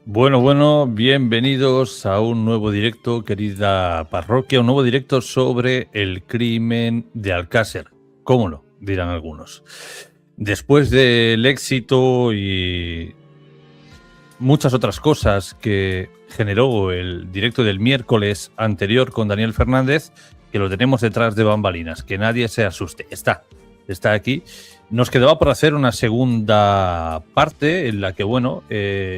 Bueno, bienvenidos a un nuevo directo, querida parroquia, un nuevo directo sobre el crimen de Alcácer. ¿Cómo no? Dirán algunos. Después del éxito y muchas otras cosas que generó el directo del miércoles anterior con Daniel Fernández, que lo tenemos detrás de bambalinas, que nadie se asuste. Está aquí. Nos quedaba por hacer una segunda parte en la que,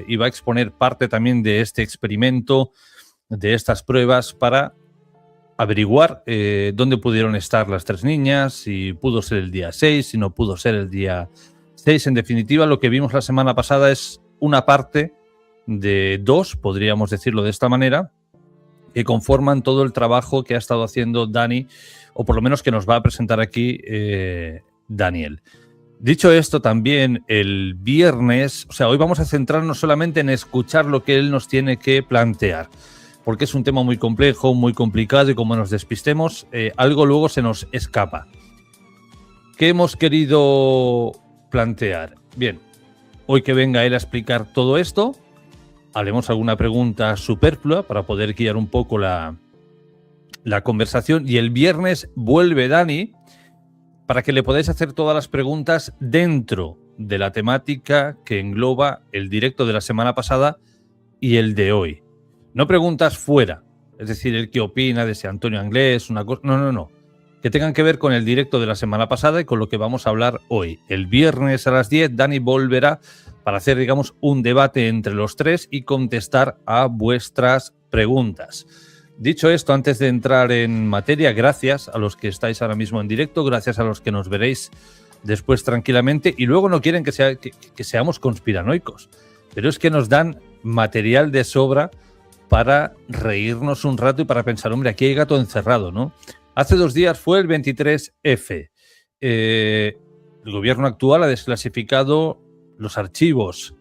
iba a exponer parte también de este experimento, de estas pruebas para averiguar dónde pudieron estar las tres niñas, si pudo ser el día 6, si no pudo ser el día 6. En definitiva, lo que vimos la semana pasada es una parte de dos, podríamos decirlo de esta manera, que conforman todo el trabajo que ha estado haciendo Dani, o por lo menos que nos va a presentar aquí Daniel. Dicho esto, también el viernes, hoy vamos a centrarnos solamente en escuchar lo que él nos tiene que plantear, porque es un tema muy complejo, muy complicado, y como nos despistemos, algo luego se nos escapa. ¿Qué hemos querido plantear? Bien, hoy que venga él a explicar todo esto, haremos alguna pregunta superflua para poder guiar un poco la conversación, y el viernes vuelve Dani para que le podáis hacer todas las preguntas dentro de la temática que engloba el directo de la semana pasada y el de hoy. No preguntas fuera, es decir, el que opina de si Antonio Anglés, una cosa... No. Que tengan que ver con el directo de la semana pasada y con lo que vamos a hablar hoy. El viernes a las 10, Dani volverá para hacer, digamos, un debate entre los tres y contestar a vuestras preguntas. Dicho esto, antes de entrar en materia, gracias a los que estáis ahora mismo en directo, gracias a los que nos veréis después tranquilamente, y luego no quieren que seamos conspiranoicos, pero es que nos dan material de sobra para reírnos un rato y para pensar, hombre, aquí hay gato encerrado, ¿no? Hace 2 días fue el 23F. El gobierno actual ha desclasificado los archivos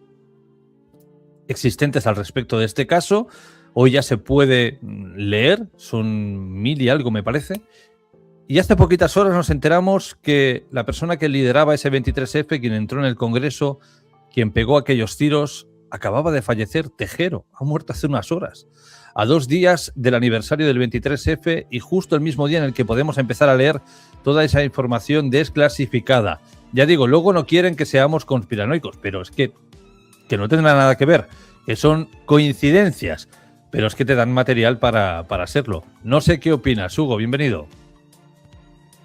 existentes al respecto de este caso. Hoy ya se puede leer, son 1000 y algo me parece, y hace poquitas horas nos enteramos que la persona que lideraba ese 23F, quien entró en el Congreso, quien pegó aquellos tiros, acababa de fallecer. Tejero ha muerto hace unas horas, a 2 días del aniversario del 23F y justo el mismo día en el que podemos empezar a leer toda esa información desclasificada. Ya digo, luego no quieren que seamos conspiranoicos, pero es que no tendrá nada que ver, que son coincidencias, pero es que te dan material para serlo. No sé qué opinas, Hugo, bienvenido.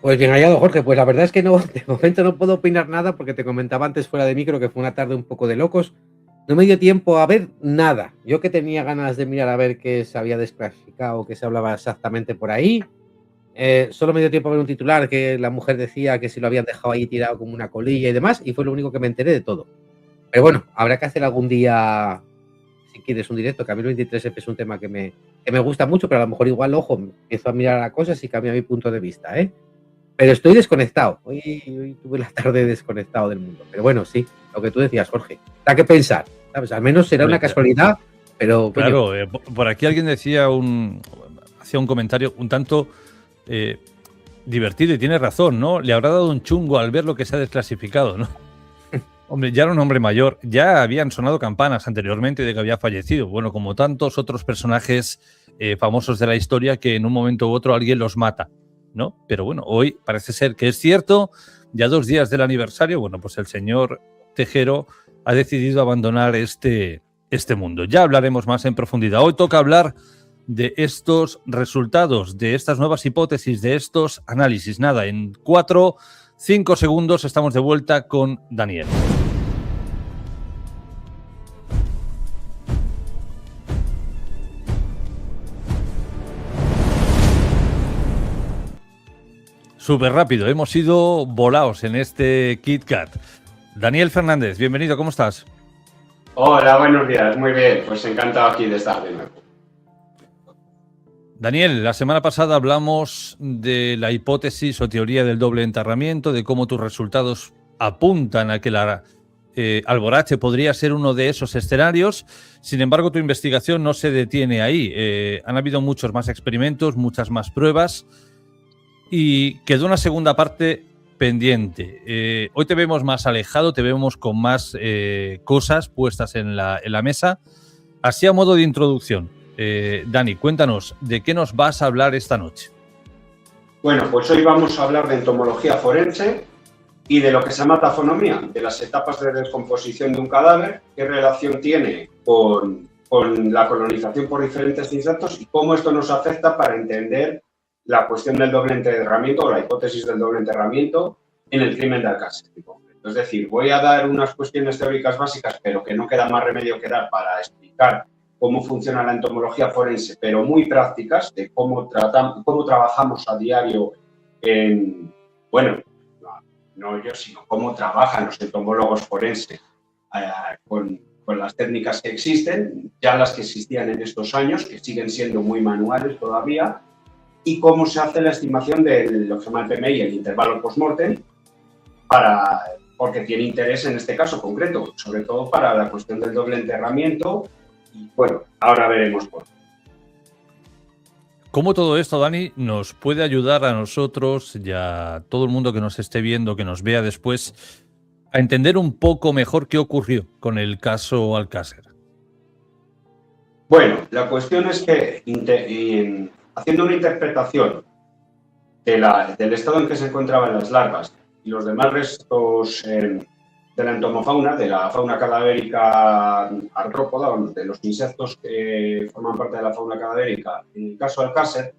Pues bien hallado, Jorge. Pues la verdad es que no, de momento no puedo opinar nada porque te comentaba antes fuera de micro que fue una tarde un poco de locos. No me dio tiempo a ver nada. Yo que tenía ganas de mirar a ver qué se había desclasificado, qué se hablaba exactamente por ahí. Solo me dio tiempo a ver un titular que la mujer decía que si lo habían dejado ahí tirado como una colilla y demás, y fue lo único que me enteré de todo. Pero bueno, habrá que hacer algún día, si quieres, un directo, que a mí el 23F es un tema que me gusta mucho, pero a lo mejor igual, ojo, empiezo a mirar a cosas y cambia mi punto de vista, ¿eh? Pero estoy desconectado. Hoy tuve la tarde desconectado del mundo. Pero bueno, sí, lo que tú decías, Jorge. Da que pensar, ¿sabes? Al menos será una casualidad, pero... Claro, por aquí alguien hacía un comentario un tanto divertido, y tiene razón, ¿no? Le habrá dado un chungo al ver lo que se ha desclasificado, ¿no? Hombre, ya era un hombre mayor, ya habían sonado campanas anteriormente de que había fallecido. Bueno, como tantos otros personajes famosos de la historia que en un momento u otro alguien los mata, ¿no? Pero bueno, hoy parece ser que es cierto, ya 2 días del aniversario, bueno, pues el señor Tejero ha decidido abandonar este mundo. Ya hablaremos más en profundidad. Hoy toca hablar de estos resultados, de estas nuevas hipótesis, de estos análisis. Nada, en 4-5 segundos estamos de vuelta con Daniel. Súper rápido, hemos sido volados en este Kit Kat. Daniel Fernández, bienvenido, ¿cómo estás? Hola, buenos días, muy bien, pues encantado aquí de estar de nuevo. Daniel, la semana pasada hablamos de la hipótesis o teoría del doble enterramiento, de cómo tus resultados apuntan a que la Alborache podría ser uno de esos escenarios. Sin embargo, tu investigación no se detiene ahí. Han habido muchos más experimentos, muchas más pruebas, y quedó una segunda parte pendiente. Hoy te vemos más alejado, te vemos con más cosas puestas en la mesa. Así a modo de introducción, Dani, cuéntanos, ¿de qué nos vas a hablar esta noche? Bueno, pues hoy vamos a hablar de entomología forense y de lo que se llama tafonomía, de las etapas de descomposición de un cadáver, qué relación tiene con la colonización por diferentes insectos y cómo esto nos afecta para entender la cuestión del doble enterramiento o la hipótesis del doble enterramiento en el crimen de Alcácer. Es decir, voy a dar unas cuestiones teóricas básicas, pero que no queda más remedio que dar para explicar cómo funciona la entomología forense, pero muy prácticas de cómo trabajamos a diario bueno, no yo, sino cómo trabajan los entomólogos forenses con las técnicas que existen, ya las que existían en estos años, que siguen siendo muy manuales todavía, y cómo se hace la estimación de lo que se llama el PMI, el intervalo post-mortem, porque tiene interés en este caso concreto, sobre todo para la cuestión del doble enterramiento. Y bueno, ahora veremos por qué. ¿Cómo todo esto, Dani, nos puede ayudar a nosotros y a todo el mundo que nos esté viendo, que nos vea después, a entender un poco mejor qué ocurrió con el caso Alcácer? Bueno, la cuestión es que haciendo una interpretación del estado en que se encontraban las larvas y los demás restos de la entomofauna, de la fauna cadavérica artrópoda, de los insectos que forman parte de la fauna cadavérica, en el caso Alcácer,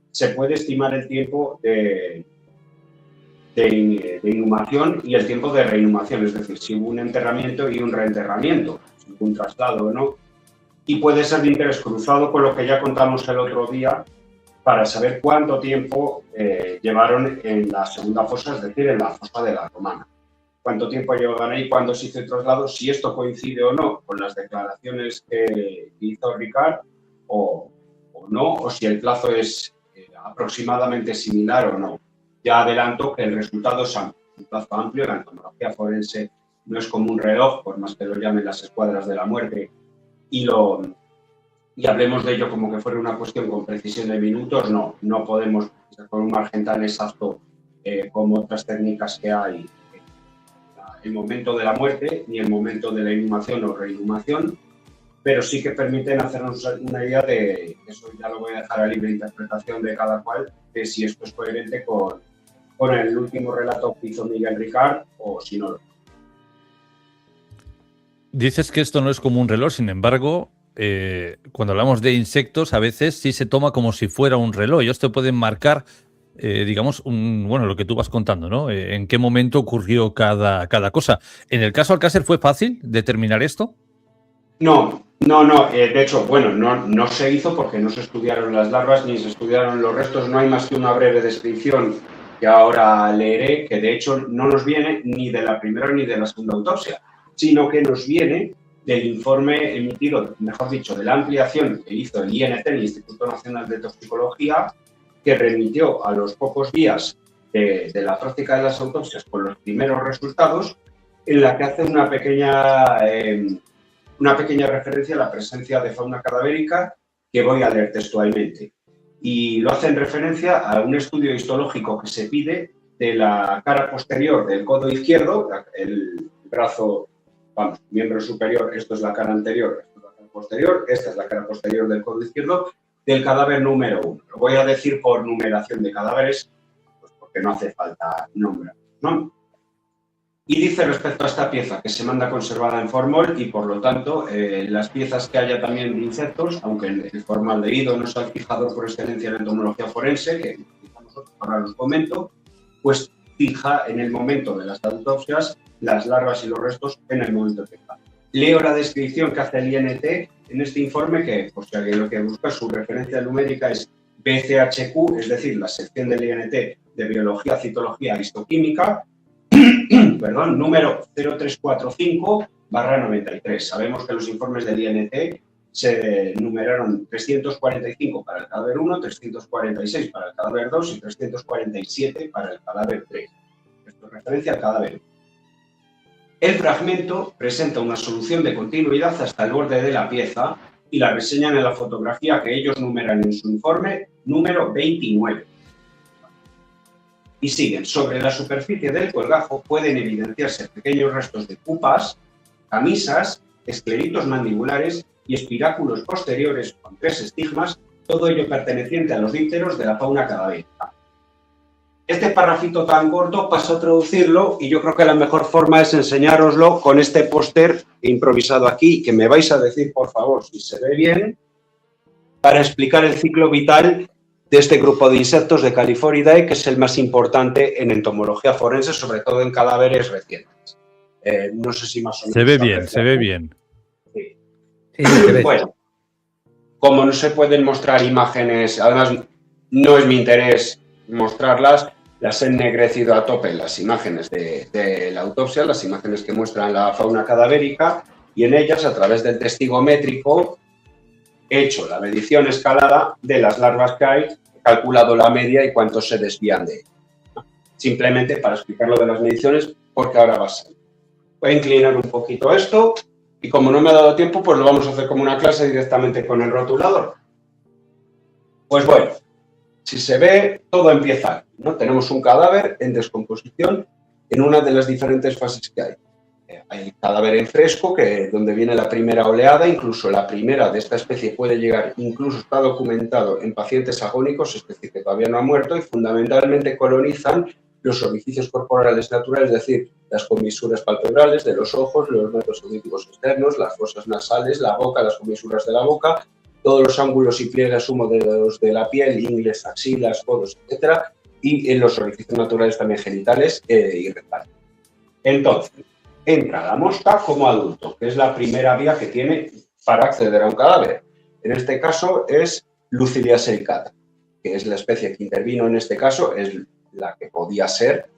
se puede estimar el tiempo de inhumación y el tiempo de reinhumación, es decir, si hubo un enterramiento y un reenterramiento, si hubo un traslado o no, y puede ser de interés cruzado con lo que ya contamos el otro día para saber cuánto tiempo llevaron en la segunda fosa, es decir, en la fosa de la Romana. Cuánto tiempo llevaban ahí, cuándo se hizo el traslado, si esto coincide o no con las declaraciones que hizo Ricard o no, o si el plazo es aproximadamente similar o no. Ya adelanto que el resultado es amplio, un plazo amplio. La entomología forense no es como un reloj, por más que lo llamen las escuadras de la muerte, y hablemos de ello como que fuera una cuestión con precisión de minutos. No podemos con un margen tan exacto como otras técnicas que hay, el momento de la muerte ni el momento de la inhumación o reinhumación, pero sí que permiten hacernos una idea de, eso ya lo voy a dejar a libre interpretación de cada cual, de si esto es coherente con el último relato que hizo Miguel Ricard o si no. Dices que esto no es como un reloj, sin embargo, cuando hablamos de insectos, a veces sí se toma como si fuera un reloj. Ellos te pueden marcar, digamos, lo que tú vas contando, ¿no? En qué momento ocurrió cada cosa. ¿En el caso Alcácer fue fácil determinar esto? No. De hecho, no se hizo porque no se estudiaron las larvas ni se estudiaron los restos. No hay más que una breve descripción que ahora leeré, que de hecho no nos viene ni de la primera ni de la segunda autopsia, sino que nos viene del informe emitido, mejor dicho, de la ampliación que hizo el INT, el Instituto Nacional de Toxicología, que remitió a los pocos días de la práctica de las autopsias con los primeros resultados, en la que hace una pequeña referencia a la presencia de fauna cadavérica que voy a leer textualmente. Y lo hace en referencia a un estudio histológico que se pide de la cara posterior del codo izquierdo, el brazo, miembro superior, esto es la cara anterior, esto es la cara posterior, esta es la cara posterior del codo izquierdo, del cadáver número 1. Lo voy a decir por numeración de cadáveres, pues porque no hace falta nombrar, ¿no? Y dice respecto a esta pieza que se manda conservada en formol y, por lo tanto, las piezas que haya también de insectos, aunque el formaldehído no sea el fijador por excelencia en la entomología forense, que nosotros ahora los comento, pues fija en el momento de las autopsias las larvas y los restos en el momento efectual. Leo la descripción que hace el INT en este informe, que, por si alguien lo que busca, su referencia numérica es BCHQ, es decir, la sección del INT de Biología, Citología e Histoquímica, número 0345/93. Sabemos que los informes del INT se numeraron 345 para el cadáver 1, 346 para el cadáver 2 y 347 para el cadáver 3. Esto es referencia al cadáver 1. El fragmento presenta una solución de continuidad hasta el borde de la pieza y la reseñan en la fotografía que ellos numeran en su informe número 29. Y siguen: sobre la superficie del colgajo pueden evidenciarse pequeños restos de pupas, camisas, escleritos mandibulares y espiráculos posteriores con 3 estigmas, todo ello perteneciente a los dípteros de la fauna cadavérica. Este parrafito tan gordo paso a traducirlo y yo creo que la mejor forma es enseñároslo con este póster improvisado aquí, que me vais a decir, por favor, si se ve bien, para explicar el ciclo vital de este grupo de insectos de Califoridae, que es el más importante en entomología forense, sobre todo en cadáveres recientes. No sé si más o menos... Se ve bien, se ve bien. Sí. Sí, se ve. Bueno, como no se pueden mostrar imágenes, además no es mi interés mostrarlas, las he ennegrecido a tope las imágenes de la autopsia, las imágenes que muestran la fauna cadavérica, y en ellas, a través del testigo métrico, he hecho la medición escalada de las larvas que hay, he calculado la media y cuántos se desvían de ella. Simplemente para explicar lo de las mediciones, porque ahora va a ser. Voy a inclinar un poquito esto y como no me ha dado tiempo, pues lo vamos a hacer como una clase directamente con el rotulador. Pues bueno, si se ve, todo empieza aquí, ¿no? Tenemos un cadáver en descomposición en una de las diferentes fases que hay. Hay cadáver en fresco, donde viene la primera oleada, incluso la primera de esta especie puede llegar, incluso está documentado en pacientes agónicos, es decir, que todavía no ha muerto, y fundamentalmente colonizan los orificios corporales naturales, es decir, las comisuras palpebrales de los ojos, los nervios auditivos externos, las fosas nasales, la boca, las comisuras de la boca, todos los ángulos y pliegues húmedos de la piel, ingles, axilas, codos, etc. Y en los orificios naturales también genitales y rectales. Entonces, entra la mosca como adulto, que es la primera vía que tiene para acceder a un cadáver. En este caso es Lucilia sericata, que es la especie que intervino en este caso, es la que podía ser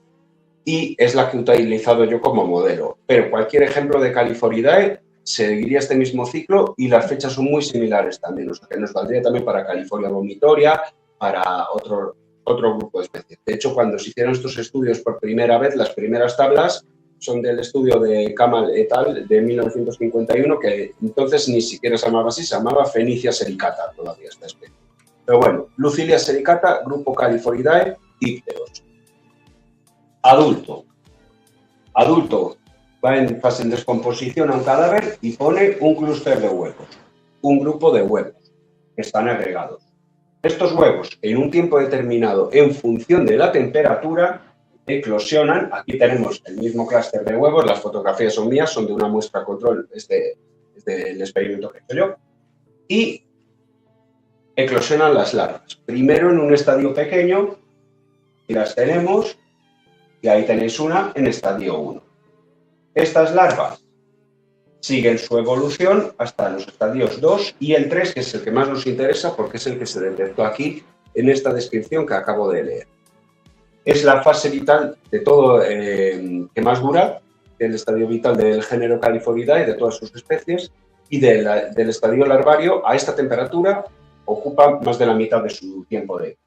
y es la que he utilizado yo como modelo. Pero cualquier ejemplo de Califoridae seguiría este mismo ciclo y las fechas son muy similares también, o sea que nos valdría también para California vomitoria, para otro grupo de especies. De hecho, cuando se hicieron estos estudios por primera vez, las primeras tablas son del estudio de Kamal et al. De 1951, que entonces ni siquiera se llamaba así, se llamaba Phoenicia sericata todavía esta especie. Pero bueno, Lucilia sericata, grupo Califoridae, dípteros. Adulto. Adulto va en fase de descomposición a un cadáver y pone un clúster de huevos, un grupo de huevos que están agregados. Estos huevos, en un tiempo determinado, en función de la temperatura, eclosionan. Aquí tenemos el mismo clúster de huevos, las fotografías son mías, son de una muestra control, es del experimento que he hecho yo, y eclosionan las larvas. Primero en un estadio pequeño, y las tenemos, y ahí tenéis una en estadio 1. Estas larvas siguen su evolución hasta los estadios 2 y el 3, que es el que más nos interesa porque es el que se detectó aquí en esta descripción que acabo de leer. Es la fase vital de todo que más dura, el estadio vital del género Califoridae, de todas sus especies, y del estadio larvario a esta temperatura ocupa más de la mitad de su tiempo de vida.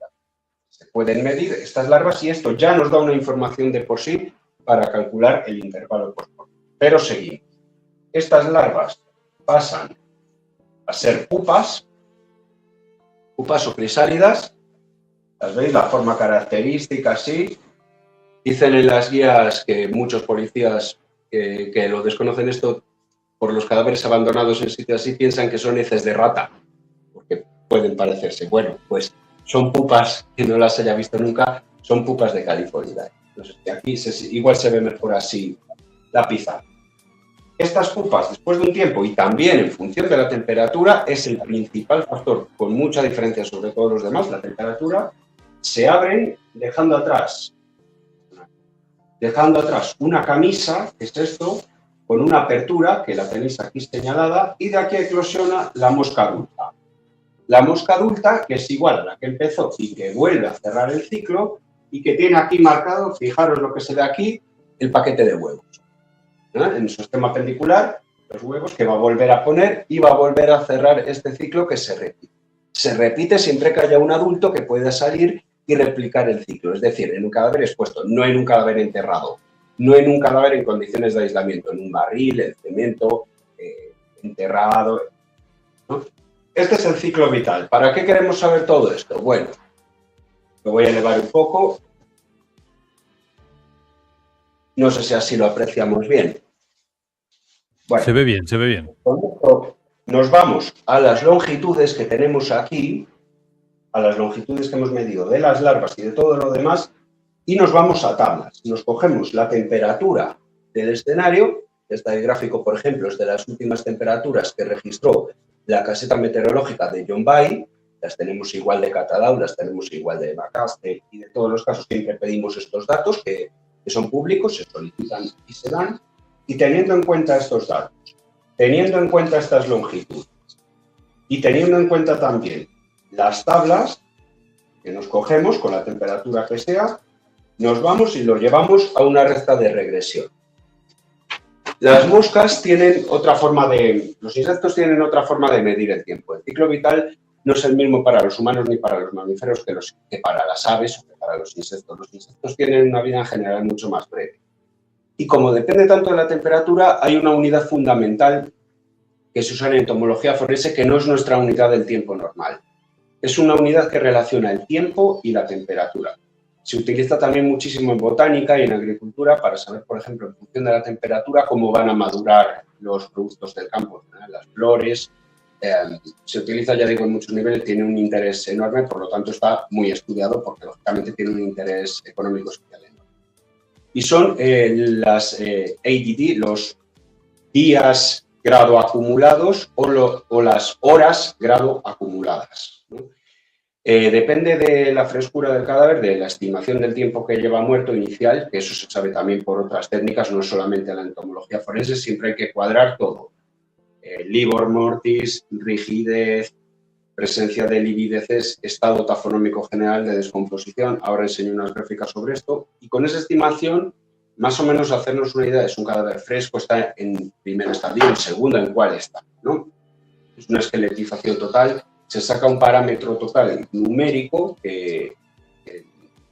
Se pueden medir estas larvas y esto ya nos da una información de por sí para calcular el intervalo corporal. Pero seguimos. Estas larvas pasan a ser pupas o crisálidas. ¿Las veis? La forma característica así. Dicen en las guías que muchos policías que lo desconocen esto por los cadáveres abandonados en sitios así piensan que son heces de rata, porque pueden parecerse. Bueno, pues son pupas, que no las haya visto nunca, son pupas de Califoridae. Entonces, aquí igual se ve mejor así la pizarra. Estas pupas, después de un tiempo y también en función de la temperatura, es el principal factor, con mucha diferencia sobre todos los demás, la temperatura, se abren dejando atrás una camisa, que es esto, con una apertura, que la tenéis aquí señalada, y de aquí eclosiona la mosca adulta. La mosca adulta, que es igual a la que empezó y que vuelve a cerrar el ciclo, y que tiene aquí marcado, fijaros lo que se ve aquí, el paquete de huevos. En su sistema pendicular, los huevos que va a volver a poner y va a volver a cerrar este ciclo que se repite. Se repite siempre que haya un adulto que pueda salir y replicar el ciclo, es decir, en un cadáver expuesto, no en un cadáver enterrado, no en un cadáver en condiciones de aislamiento, en un barril, en cemento, enterrado, ¿no? Este es el ciclo vital. ¿Para qué queremos saber todo esto? Bueno, lo voy a elevar un poco. No sé si así lo apreciamos bien. Bueno, Se ve bien, se ve bien. nos vamos a las longitudes que tenemos aquí, a las longitudes que hemos medido de las larvas y de todo lo demás, y nos vamos a tablas. Nos cogemos la temperatura del escenario. Este gráfico, por ejemplo, es de las últimas temperaturas que registró la caseta meteorológica de John Bay. Las tenemos igual de Catadau, las tenemos igual de Bacaste, y de todos los casos siempre pedimos estos datos que son públicos, se solicitan y se dan. Y teniendo en cuenta estos datos, teniendo en cuenta estas longitudes y teniendo en cuenta también las tablas que nos cogemos con la temperatura que sea, nos vamos y lo llevamos a una recta de regresión. Las moscas tienen otra forma de... Los insectos tienen otra forma de medir el tiempo. El ciclo vital no es el mismo para los humanos ni para los mamíferos que para las aves o que para los insectos. Los insectos tienen una vida en general mucho más breve. Y como depende tanto de la temperatura, hay una unidad fundamental que se usa en entomología forense que no es nuestra unidad del tiempo normal. Es una unidad que relaciona el tiempo y la temperatura. Se utiliza también muchísimo en botánica y en agricultura para saber, por ejemplo, en función de la temperatura, cómo van a madurar los productos del campo, ¿no? Las flores. Se utiliza, ya digo, en muchos niveles, tiene un interés enorme, por lo tanto está muy estudiado porque, lógicamente, tiene un interés económico social enorme. Y son las ADD, los días grado acumulados o las horas grado acumuladas, ¿no? Depende de la frescura del cadáver, de la estimación del tiempo que lleva muerto inicial, que eso se sabe también por otras técnicas, no solamente en la entomología forense, siempre hay que cuadrar todo. Livor mortis, rigidez, presencia de livideces, estado tafonómico general de descomposición. Ahora enseño unas gráficas sobre esto. Y con esa estimación, más o menos hacernos una idea de si un cadáver fresco está en primer estadio, en segundo, en cuál está, ¿no? Es una esqueletización total. Se saca un parámetro total numérico que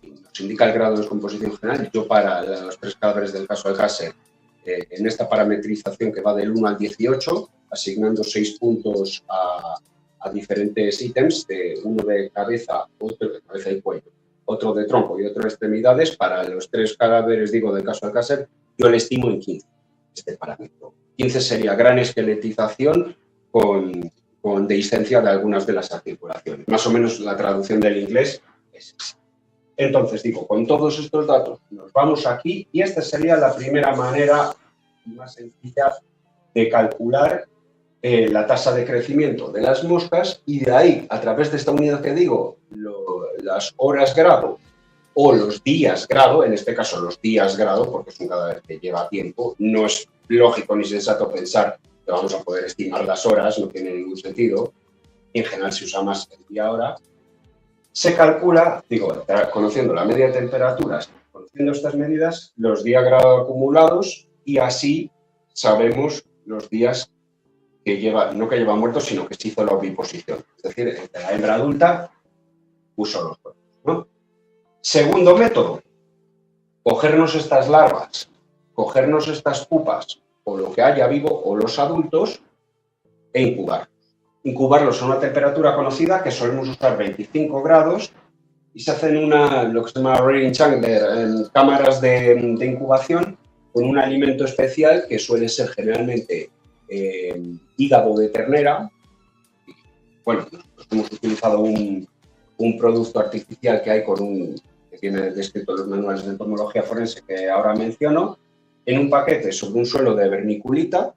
nos indica el grado de descomposición general. Yo para los 3 cadáveres del caso Alcácer, en esta parametrización que va del 1 al 18, asignando 6 puntos a diferentes ítems, uno de cabeza, otro de cabeza y cuello, otro de tronco y otro de extremidades. Para los 3 cadáveres, digo, del caso Alcácer, yo le estimo en 15 este parámetro. 15 sería gran esqueletización con dehiscencia de algunas de las articulaciones. Más o menos la traducción del inglés es esa. Entonces, digo, con todos estos datos nos vamos aquí y esta sería la primera manera más sencilla de calcular la tasa de crecimiento de las moscas, y de ahí, a través de esta unidad que digo, las horas grado o los días grado, en este caso los días grado, porque es un cadáver que lleva tiempo, no es lógico ni sensato pensar que vamos a poder estimar las horas, no tiene ningún sentido, y en general se usa más el día-hora. Se calcula, digo, conociendo la media de temperaturas, conociendo estas medidas, los días grado acumulados, y así sabemos los días que lleva, no que lleva muertos, sino que se hizo la oviposición. Es decir, la hembra adulta puso los huevos, ¿no? Segundo método, cogernos estas larvas, cogernos estas pupas, o lo que haya vivo, o los adultos, e incubarlos. Incubarlos a una temperatura conocida, que solemos usar 25 grados, y se hacen lo que se llama rearing chamber, en cámaras de incubación, con un alimento especial que suele ser generalmente hígado de ternera. Bueno, nosotros hemos utilizado un producto artificial que hay que tiene descrito en los manuales de entomología forense que ahora menciono, en un paquete sobre un suelo de vermiculita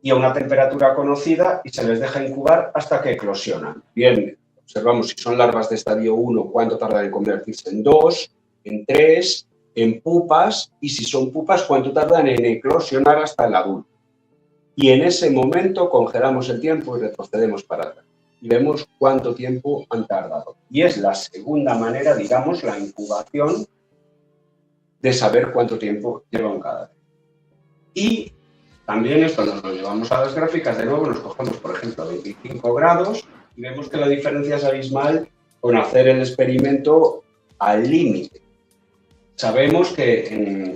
y a una temperatura conocida, y se les deja incubar hasta que eclosionan. Bien, observamos si son larvas de estadio 1, cuánto tardan en convertirse en 2, en 3, en pupas, y si son pupas, cuánto tardan en eclosionar hasta el adulto. Y en ese momento congelamos el tiempo y retrocedemos para atrás. Y vemos cuánto tiempo han tardado. Y es la segunda manera, digamos, la incubación, de saber cuánto tiempo lleva un cadáver. Y también esto nos lo llevamos a las gráficas, de nuevo nos cogemos, por ejemplo, 25 grados y vemos que la diferencia es abismal con hacer el experimento al límite. Sabemos que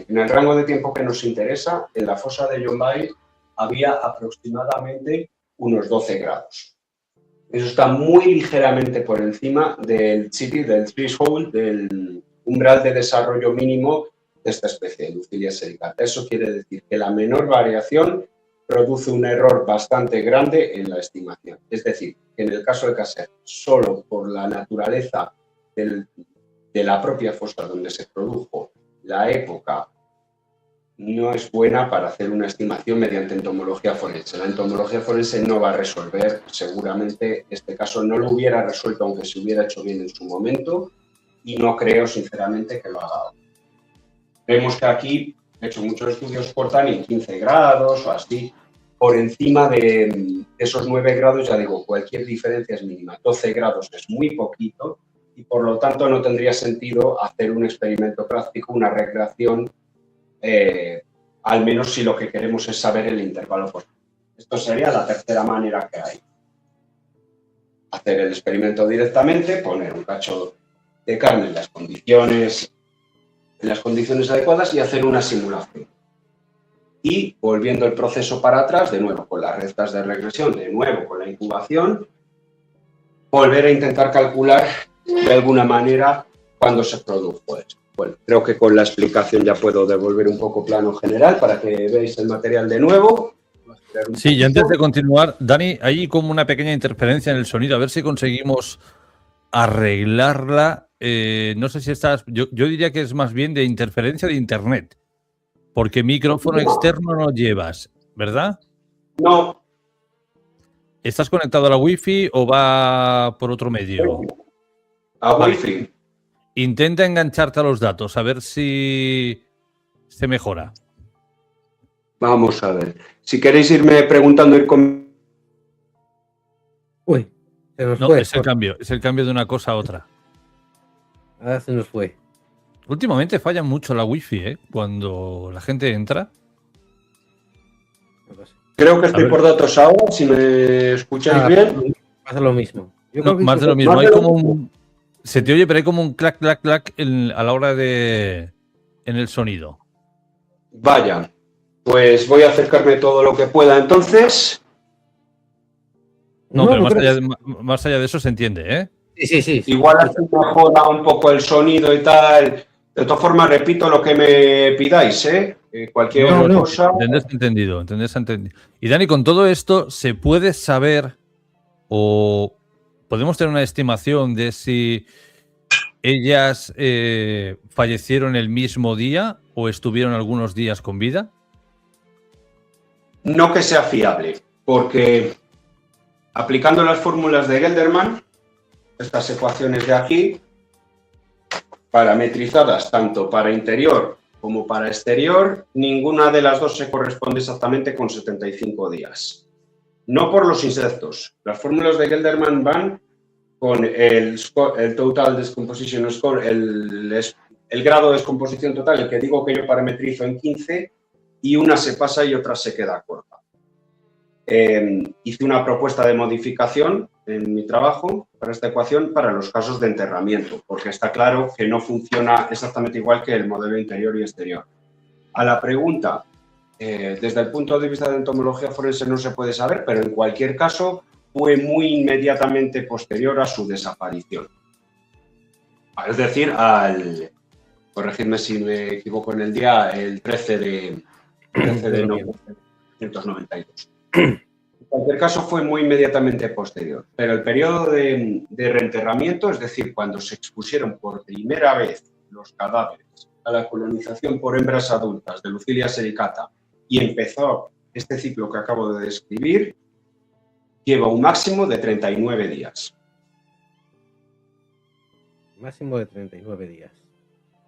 en el rango de tiempo que nos interesa, en la fosa de John Bay había aproximadamente unos 12 grados. Eso está muy ligeramente por encima del CITI, del threshold, del umbral de desarrollo mínimo de esta especie de Lucilia sericata. Eso quiere decir que la menor variación produce un error bastante grande en la estimación. Es decir, que en el caso de Caser, solo por la naturaleza de la propia fosa donde se produjo, la época, no es buena para hacer una estimación mediante entomología forense. La entomología forense no va a resolver, seguramente este caso no lo hubiera resuelto aunque se hubiera hecho bien en su momento, y no creo sinceramente que lo haga. Vemos que aquí, de hecho, muchos estudios cortan en 15 grados o así. Por encima de esos 9 grados, ya digo, cualquier diferencia es mínima. 12 grados es muy poquito y por lo tanto no tendría sentido hacer un experimento práctico, una recreación, al menos si lo que queremos es saber el intervalo fósforo. Esto sería la tercera manera que hay. Hacer el experimento directamente, poner un cacho de carne en las condiciones adecuadas y hacer una simulación. Y volviendo el proceso para atrás, de nuevo con las rectas de regresión, de nuevo con la incubación, volver a intentar calcular de alguna manera cuándo se produjo esto. Bueno, creo que con la explicación ya puedo devolver un poco plano general para que veáis el material de nuevo. Sí, y antes de continuar, Dani, hay como una pequeña interferencia en el sonido, a ver si conseguimos arreglarla. No sé si estás, yo diría que es más bien de interferencia de internet, porque micrófono externo no llevas, ¿verdad? No. ¿Estás conectado a la Wi-Fi o va por otro medio? A Wi-Fi. Intenta engancharte a los datos, a ver si se mejora. Vamos a ver. Si queréis irme preguntando, ir con... Uy, se nos No, fue. es el cambio de una cosa a otra. Ahora se nos fue. Últimamente falla mucho la Wi-Fi, ¿eh? Cuando la gente entra. Creo que estoy por datos ahora, si me escucháis bien. Pasa lo mismo. No, más de lo mismo. Hay como un... Se te oye, pero hay como un clac, clac, clac a la hora de... en el sonido. Vaya, pues voy a acercarme todo lo que pueda entonces. No, pero más allá de eso se entiende, ¿eh? Sí. Igual así mejora un poco el sonido y tal. De todas formas, repito lo que me pidáis, ¿eh? Cualquier cosa. Entendés entendido. Y Dani, con todo esto, ¿se puede saber o podemos tener una estimación de si ellas fallecieron el mismo día o estuvieron algunos días con vida? No que sea fiable, porque aplicando las fórmulas de Gelderman, estas ecuaciones de aquí, parametrizadas tanto para interior como para exterior, ninguna de las dos se corresponde exactamente con 75 días. No por los insectos. Las fórmulas de Gelderman van con el Total Decomposition Score, el grado de descomposición total, el que digo que yo parametrizo en 15, y una se pasa y otra se queda corta. Hice una propuesta de modificación en mi trabajo para esta ecuación para los casos de enterramiento, porque está claro que no funciona exactamente igual que el modelo interior y exterior. A la pregunta, desde el punto de vista de entomología forense no se puede saber, pero en cualquier caso fue muy inmediatamente posterior a su desaparición. Es decir, corregidme si me equivoco en el día, el 13 de 1992. En cualquier caso, fue muy inmediatamente posterior. Pero el periodo de reenterramiento, es decir, cuando se expusieron por primera vez los cadáveres a la colonización por hembras adultas de Lucilia sericata y empezó este ciclo que acabo de describir, lleva un máximo de 39 días. Máximo de 39 días.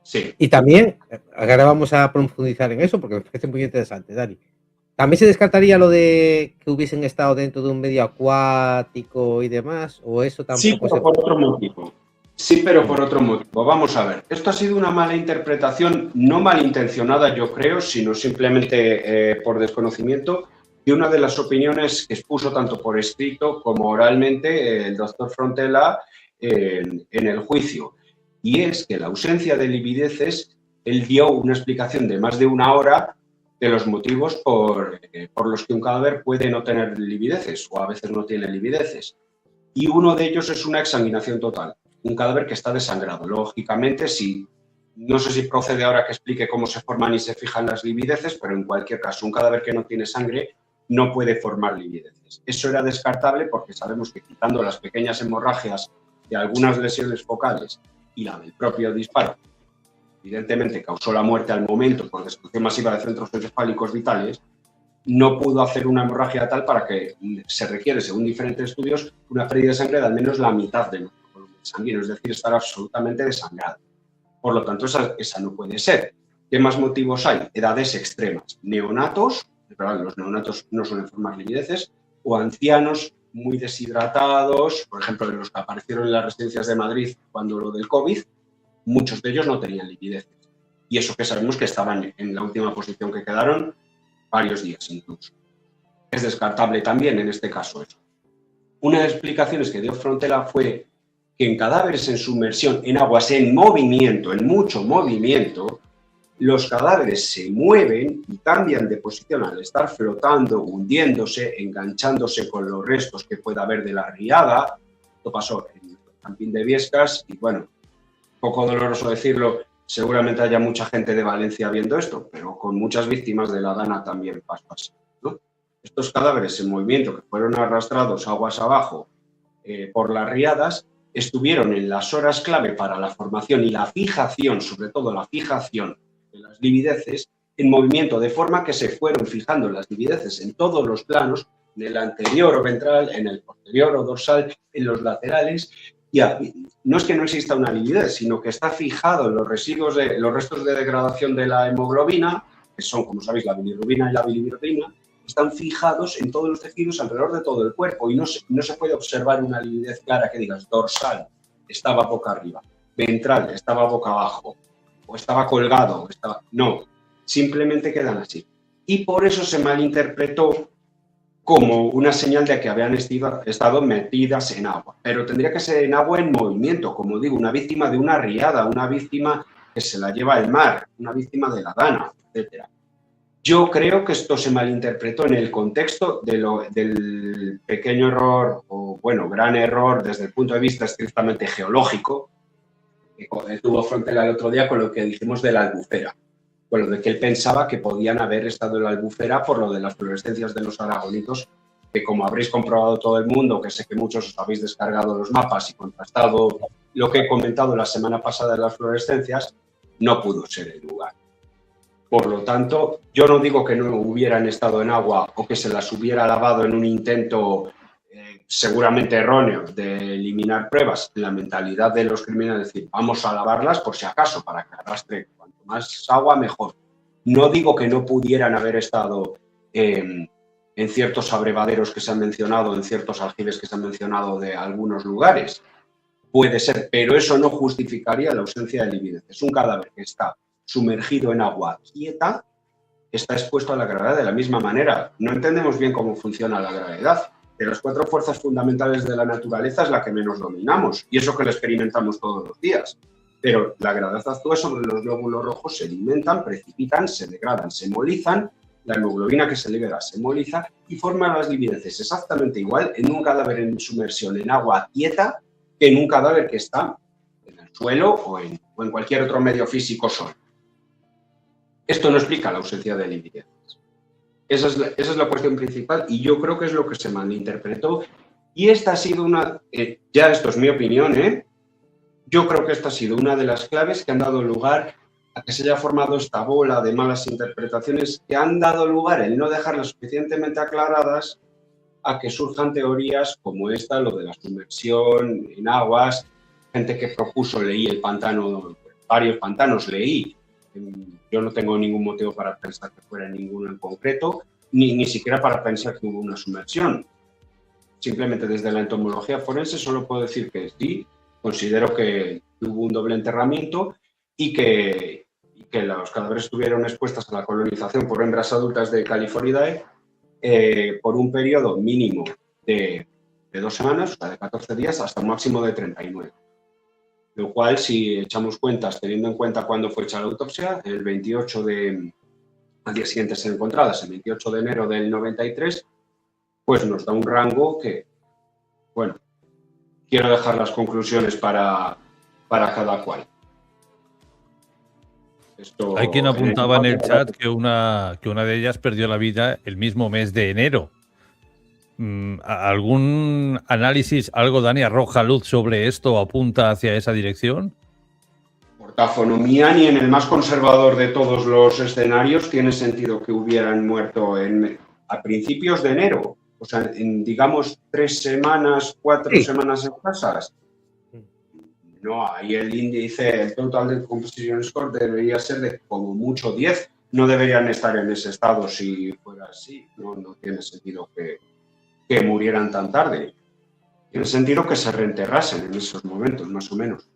Sí. Y también, ahora vamos a profundizar en eso porque me parece muy interesante, Dani. ¿También se descartaría lo de que hubiesen estado dentro de un medio acuático y demás? ¿O eso tampoco? Sí, pero por otro motivo. Sí, pero por otro motivo. Vamos a ver. Esto ha sido una mala interpretación, no malintencionada, yo creo, sino simplemente por desconocimiento de una de las opiniones que expuso tanto por escrito como oralmente el doctor Frontela en el juicio. Y es que la ausencia de livideces, él dio una explicación de más de una hora de los motivos por los que un cadáver puede no tener livideces o a veces no tiene livideces. Y uno de ellos es una exsanguinación total, un cadáver que está desangrado. Lógicamente, no sé si procede ahora que explique cómo se forman y se fijan las livideces, pero en cualquier caso, un cadáver que no tiene sangre no puede formar livideces. Eso era descartable porque sabemos que quitando las pequeñas hemorragias de algunas lesiones focales y la del propio disparo, evidentemente causó la muerte al momento por destrucción masiva de centros encefálicos vitales, no pudo hacer una hemorragia tal para que se requiere, según diferentes estudios, una pérdida de sangre de al menos la mitad de nuestro volumen sanguíneo, es decir, estar absolutamente desangrado. Por lo tanto, esa no puede ser. ¿Qué más motivos hay? Edades extremas. Neonatos, es verdad, los neonatos no suelen formar livideces, o ancianos muy deshidratados, por ejemplo, de los que aparecieron en las residencias de Madrid cuando lo del COVID, muchos de ellos no tenían livideces. Y eso que sabemos que estaban en la última posición que quedaron varios días incluso. Es descartable también en este caso eso. Una de las explicaciones que dio Frontera fue que en cadáveres en sumersión, en aguas en movimiento, en mucho movimiento, los cadáveres se mueven y cambian de posición al estar flotando, hundiéndose, enganchándose con los restos que pueda haber de la riada. Esto pasó en el camping de Viescas y, bueno, poco doloroso decirlo, seguramente haya mucha gente de Valencia viendo esto, pero con muchas víctimas de la Dana también pasó así, ¿no? Estos cadáveres en movimiento que fueron arrastrados aguas abajo por las riadas estuvieron en las horas clave para la formación y la fijación, sobre todo la fijación de las livideces, en movimiento, de forma que se fueron fijando las livideces en todos los planos, en el anterior o ventral, en el posterior o dorsal, en los laterales. Y no es que no exista una lividez, sino que está fijado en los restos de degradación de la hemoglobina, que son, como sabéis, la bilirrubina y la bilirrubina, están fijados en todos los tejidos alrededor de todo el cuerpo y no se puede observar una lividez clara que digas dorsal, estaba boca arriba, ventral, estaba boca abajo, o estaba colgado, no, simplemente quedan así. Y por eso se malinterpretó como una señal de que habían estado metidas en agua. Pero tendría que ser en agua en movimiento, como digo, una víctima de una riada, una víctima que se la lleva el mar, una víctima de la Dana, etc. Yo creo que esto se malinterpretó en el contexto del pequeño error, o bueno, gran error desde el punto de vista estrictamente geológico, que tuvo Frontera el otro día con lo que dijimos de la albufera. Bueno, de que él pensaba que podían haber estado en la albufera por lo de las fluorescencias de los aragonitos, que como habréis comprobado todo el mundo, que sé que muchos os habéis descargado los mapas y contrastado lo que he comentado la semana pasada de las fluorescencias, no pudo ser el lugar. Por lo tanto, yo no digo que no hubieran estado en agua o que se las hubiera lavado en un intento seguramente erróneo de eliminar pruebas, la mentalidad de los criminales, es decir, vamos a lavarlas por si acaso, para que arrastre cuanto más agua mejor. No digo que no pudieran haber estado en ciertos abrevaderos que se han mencionado, en ciertos aljibes que se han mencionado de algunos lugares. Puede ser, pero eso no justificaría la ausencia de lividez. Es un cadáver que está sumergido en agua quieta, está expuesto a la gravedad de la misma manera. No entendemos bien cómo funciona la gravedad. De las 4 fuerzas fundamentales de la naturaleza es la que menos dominamos, y eso que lo experimentamos todos los días. Pero la gravedad actúa sobre los glóbulos rojos, se alimentan, precipitan, se degradan, se hemolizan, la hemoglobina que se libera se hemoliza y forman las livideces exactamente igual en un cadáver en sumersión en agua quieta que en un cadáver que está en el suelo o en cualquier otro medio físico sólido. Esto no explica la ausencia de livideces. Esa es la cuestión principal y yo creo que es lo que se malinterpretó. Y esta ha sido ya esto es mi opinión, yo creo que esta ha sido una de las claves que han dado lugar a que se haya formado esta bola de malas interpretaciones que han dado lugar, el no dejarlas suficientemente aclaradas, a que surjan teorías como esta, lo de la sumersión en aguas, gente que propuso, leí el pantano, varios pantanos leí. Yo no tengo ningún motivo para pensar que fuera ninguno en concreto, ni siquiera para pensar que hubo una sumersión. Simplemente desde la entomología forense solo puedo decir que sí, considero que hubo un doble enterramiento y que los cadáveres estuvieron expuestos a la colonización por hembras adultas de Califoridae por un periodo mínimo de 2 semanas, o sea, de 14 días, hasta un máximo de 39. Lo cual, si echamos cuentas, teniendo en cuenta cuándo fue hecha la autopsia, al día siguiente ser encontradas, el 28 de enero del 93, pues nos da un rango que, bueno, quiero dejar las conclusiones para cada cual. Esto, Hay quien apuntaba en el lenguaje- chat que una de ellas perdió la vida el mismo mes de enero. ¿Algún análisis, algo, Dani, arroja luz sobre esto o apunta hacia esa dirección? Por taxonomía, ni en el más conservador de todos los escenarios tiene sentido que hubieran muerto a principios de enero. O sea, en, digamos, 3 semanas, 4 semanas escasas. No, ahí el índice, el total de composition score debería ser de como mucho 10. No deberían estar en ese estado si fuera así. No tiene sentido que murieran tan tarde. Tiene sentido que se reenterrasen en esos momentos, más o menos.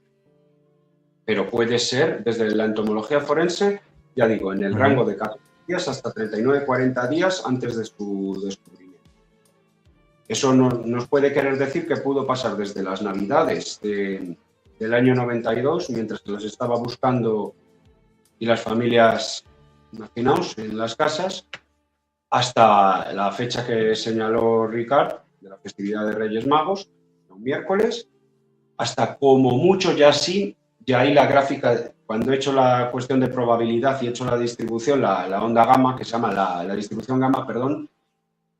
Pero puede ser, desde la entomología forense, ya digo, en el rango de 14 días hasta 39-40 días antes de su descubrimiento. Eso nos puede querer decir que pudo pasar desde las Navidades del año 92, mientras que los estaba buscando y las familias, imaginaos, en las casas, hasta la fecha que señaló Ricard, de la festividad de Reyes Magos, un miércoles, hasta como mucho ya sí, ya ahí la gráfica, cuando he hecho la cuestión de probabilidad y he hecho la distribución, la onda gamma, que se llama la distribución gamma, perdón,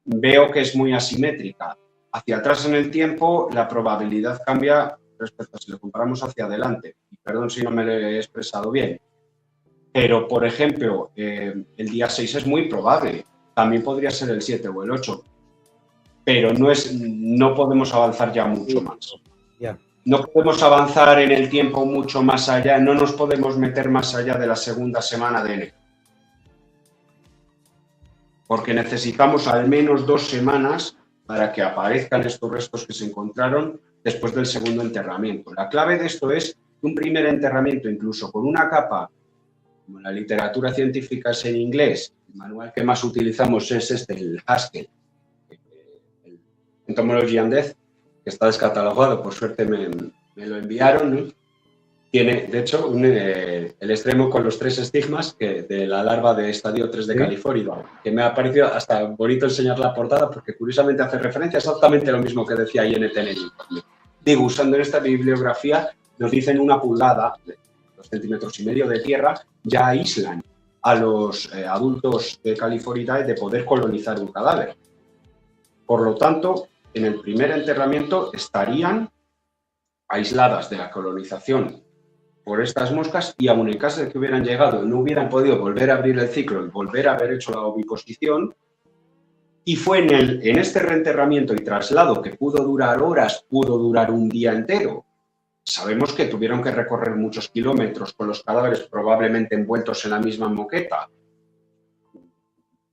veo que es muy asimétrica. Hacia atrás en el tiempo, la probabilidad cambia respecto a si lo comparamos hacia adelante. Y perdón si no me lo he expresado bien. Pero, por ejemplo, el día 6 es muy probable. También podría ser el 7 o el 8. Pero no podemos avanzar ya mucho más. No podemos avanzar en el tiempo mucho más allá. No nos podemos meter más allá de la segunda semana de enero. Porque necesitamos al menos 2 semanas para que aparezcan estos restos que se encontraron después del segundo enterramiento. La clave de esto es que un primer enterramiento, incluso con una capa, como la literatura científica es en inglés, el manual que más utilizamos es el Haskell, el Entomology and Death, que está descatalogado, por suerte me lo enviaron, ¿no? Tiene, de hecho, el extremo con los 3 estigmas de la larva de estadio 3 de California, que me ha parecido hasta bonito enseñar la portada porque curiosamente hace referencia exactamente lo mismo que decía INT en el informe. Digo, usando en esta bibliografía, nos dicen 1 pulgada, 2,5 centímetros de tierra, ya aíslan a los adultos de California de poder colonizar un cadáver. Por lo tanto, en el primer enterramiento estarían aisladas de la colonización por estas moscas y aun en caso de que hubieran llegado y no hubieran podido volver a abrir el ciclo y volver a haber hecho la oviposición, y fue en este reenterramiento y traslado que pudo durar horas, pudo durar un día entero. Sabemos que tuvieron que recorrer muchos kilómetros con los cadáveres probablemente envueltos en la misma moqueta.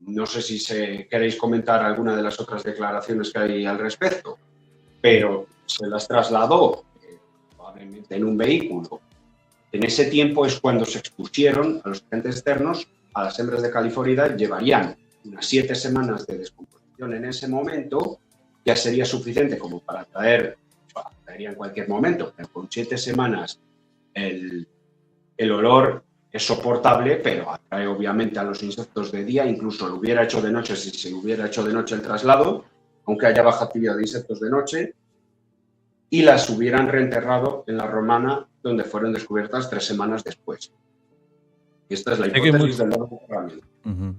No sé si queréis comentar alguna de las otras declaraciones que hay al respecto, pero se las trasladó probablemente en un vehículo. En ese tiempo es cuando se expusieron a los agentes externos, a las hembras de California, llevarían unas 7 semanas de descomposición en ese momento, ya sería suficiente como para traería en cualquier momento, pero con 7 semanas el olor es soportable, pero atrae obviamente a los insectos de día, incluso lo hubiera hecho de noche si se hubiera hecho de noche el traslado, aunque haya baja actividad de insectos de noche, y las hubieran reenterrado en la Romana, donde fueron descubiertas 3 semanas después. Esta es la hipótesis del nuevo enterramiento.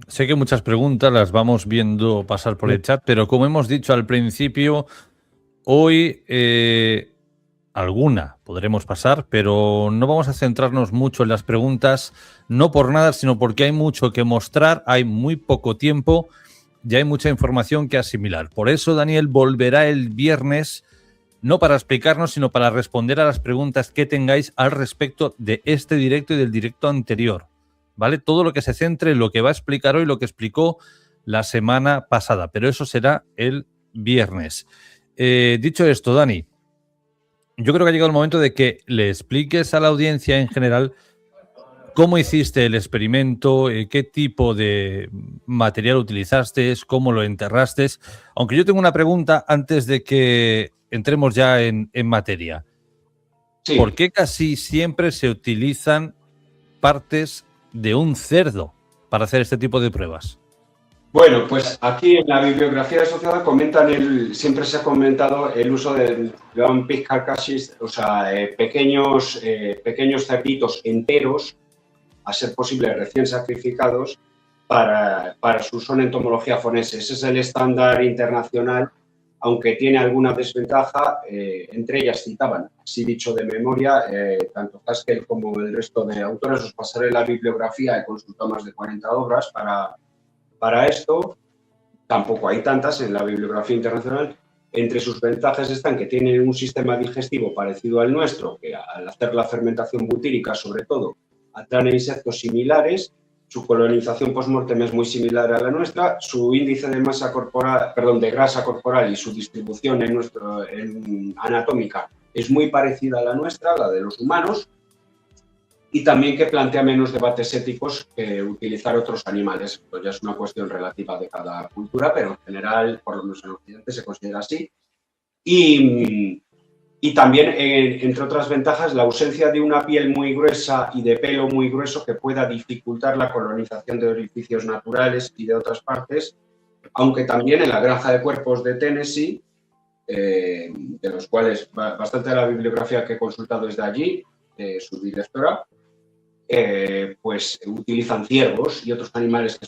Sé que muchas preguntas las vamos viendo pasar por el chat, pero como hemos dicho al principio, hoy alguna podremos pasar, pero no vamos a centrarnos mucho en las preguntas, no por nada, sino porque hay mucho que mostrar, hay muy poco tiempo y hay mucha información que asimilar. Por eso Daniel volverá el viernes, no para explicarnos, sino para responder a las preguntas que tengáis al respecto de este directo y del directo anterior, ¿vale? Todo lo que se centre en lo que va a explicar hoy, lo que explicó la semana pasada, pero eso será el viernes. Dicho esto, Dani, yo creo que ha llegado el momento de que le expliques a la audiencia en general cómo hiciste el experimento, qué tipo de material utilizaste, cómo lo enterraste. Aunque yo tengo una pregunta antes de que entremos ya en materia. Sí. ¿Por qué casi siempre se utilizan partes de un cerdo para hacer este tipo de pruebas? Bueno, pues aquí en la bibliografía asociada siempre se ha comentado el uso de ground pig carcasses, o sea, pequeños cerditos enteros a ser posible recién sacrificados para su uso en entomología forense. Ese es el estándar internacional, aunque tiene alguna desventaja. Entre ellas citaban, así dicho de memoria, tanto Haskell como el resto de autores. Os pasaré la bibliografía, he consultado más de 40 obras para esto. Tampoco hay tantas en la bibliografía internacional. Entre sus ventajas están que tienen un sistema digestivo parecido al nuestro, que al hacer la fermentación butírica, sobre todo, atraen insectos similares. Su colonización post-mortem es muy similar a la nuestra. Su índice de masa corporal, de grasa corporal, y su distribución en anatómica es muy parecida a la nuestra, la de los humanos. Y también que plantea menos debates éticos que utilizar otros animales. Esto ya es una cuestión relativa de cada cultura, pero en general, por lo menos en Occidente, se considera así. Y también, entre otras ventajas, la ausencia de una piel muy gruesa y de pelo muy grueso que pueda dificultar la colonización de orificios naturales y de otras partes, aunque también en la granja de cuerpos de Tennessee, de los cuales bastante de la bibliografía que he consultado es de allí, de su directora, pues utilizan ciervos y otros animales que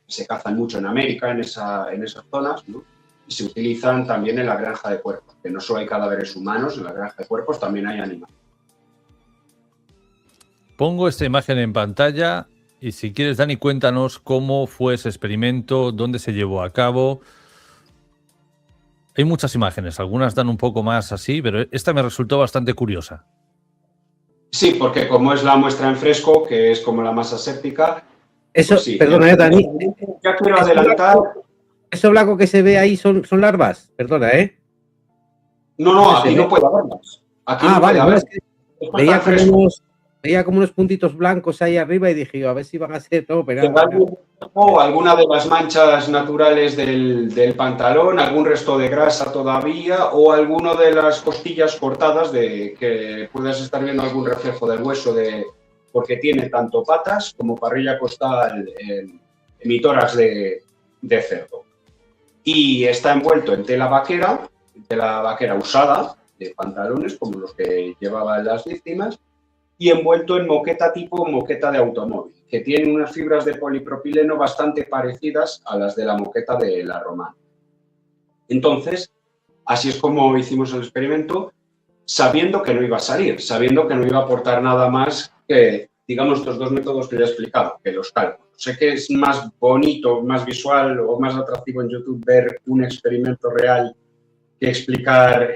se cazan mucho en América, en esas zonas, ¿no? Y se utilizan también en la granja de cuerpos, que no solo hay cadáveres humanos, en la granja de cuerpos también hay animales. Pongo esta imagen en pantalla y si quieres, Dani, cuéntanos cómo fue ese experimento, dónde se llevó a cabo. Hay muchas imágenes, algunas dan un poco más así, pero esta me resultó bastante curiosa. Sí, porque como es la muestra en fresco, que es como la masa séptica... Eso, pues sí, perdona, Dani. Ya quiero adelantar... ¿Eso blanco que se ve ahí son larvas? Perdona, ¿eh? No, aquí no puede haber más. Aquí no vale, puede haber. Es que veía como unos puntitos blancos ahí arriba y dije, a ver si van a ser todo, pero... O alguna de las manchas naturales del pantalón, algún resto de grasa todavía, o alguno de las costillas cortadas que puedas estar viendo algún reflejo del hueso, porque tiene tanto patas como parrilla costal, emisoras de cerdo. Y está envuelto en tela vaquera usada, de pantalones como los que llevaban las víctimas, y envuelto en moqueta tipo moqueta de automóvil, que tiene unas fibras de polipropileno bastante parecidas a las de la moqueta de la romana. Entonces, así es como hicimos el experimento, sabiendo que no iba a salir, sabiendo que no iba a aportar nada más que, digamos, estos dos métodos que ya he explicado, que los cálculos. Sé que es más bonito, más visual o más atractivo en YouTube ver un experimento real que explicar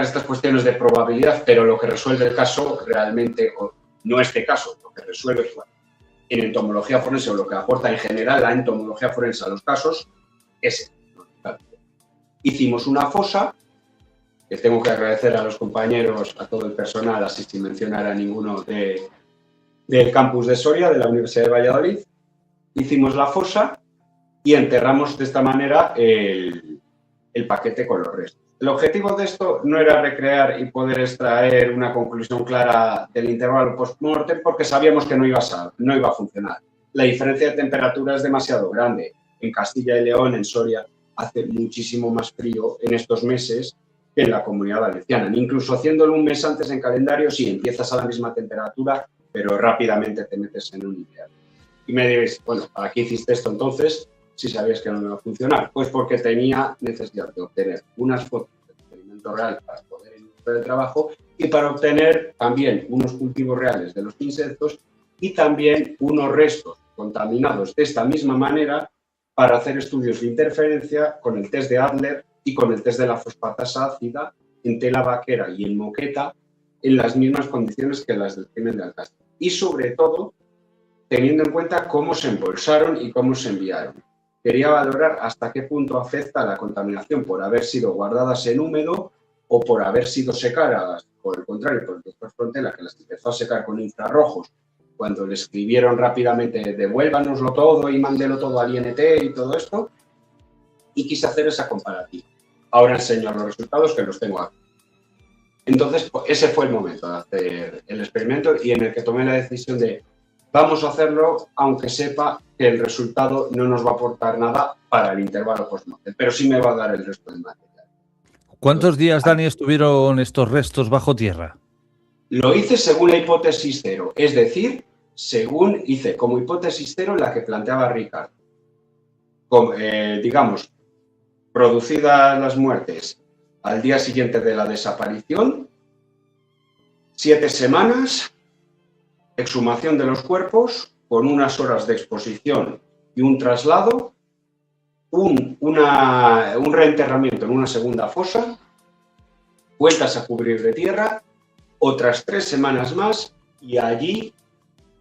estas cuestiones de probabilidad, pero lo que resuelve el caso realmente, o no este caso, lo que resuelve en entomología forense o lo que aporta en general la entomología forense a los casos es el. Hicimos una fosa, que tengo que agradecer a los compañeros, a todo el personal, así sin mencionar a ninguno del campus de Soria, de la Universidad de Valladolid. Hicimos la fosa y enterramos de esta manera el paquete con los restos. El objetivo de esto no era recrear y poder extraer una conclusión clara del intervalo post-mortem, porque sabíamos que no iba a funcionar. La diferencia de temperatura es demasiado grande. En Castilla y León, en Soria, hace muchísimo más frío en estos meses que en la Comunidad Valenciana. Incluso haciéndolo un mes antes en calendario, sí, empiezas a la misma temperatura, pero rápidamente te metes en un invierno. Y me diréis, bueno, ¿para qué hiciste esto entonces si sabías que no iba a funcionar? Pues porque tenía necesidad de obtener unas fotos del experimento real para poder ilustrar el trabajo y para obtener también unos cultivos reales de los insectos y también unos restos contaminados de esta misma manera para hacer estudios de interferencia con el test de Adler y con el test de la fosfatasa ácida en tela vaquera y en moqueta en las mismas condiciones que las del crimen de Alcácer. Y sobre todo, teniendo en cuenta cómo se embolsaron y cómo se enviaron. Quería valorar hasta qué punto afecta la contaminación por haber sido guardadas en húmedo o por haber sido secadas, por el contrario, por el doctor Frontela, que las empezó a secar con infrarrojos, cuando le escribieron rápidamente devuélvanoslo todo y mándelo todo al INT y todo esto, y quise hacer esa comparativa. Ahora enseño los resultados que los tengo aquí. Entonces, ese fue el momento de hacer el experimento y en el que tomé la decisión de vamos a hacerlo aunque sepa que el resultado no nos va a aportar nada para el intervalo post-mortem, pero sí me va a dar el resto del material. ¿Cuántos días, Dani, estuvieron estos restos bajo tierra? Lo hice según la hipótesis cero, es decir, según hice como hipótesis cero la que planteaba Ricard. Digamos, producidas las muertes al día siguiente de la desaparición, 7 semanas, exhumación de los cuerpos con unas horas de exposición y un traslado, un reenterramiento en una segunda fosa, vueltas a cubrir de tierra, otras 3 semanas más y allí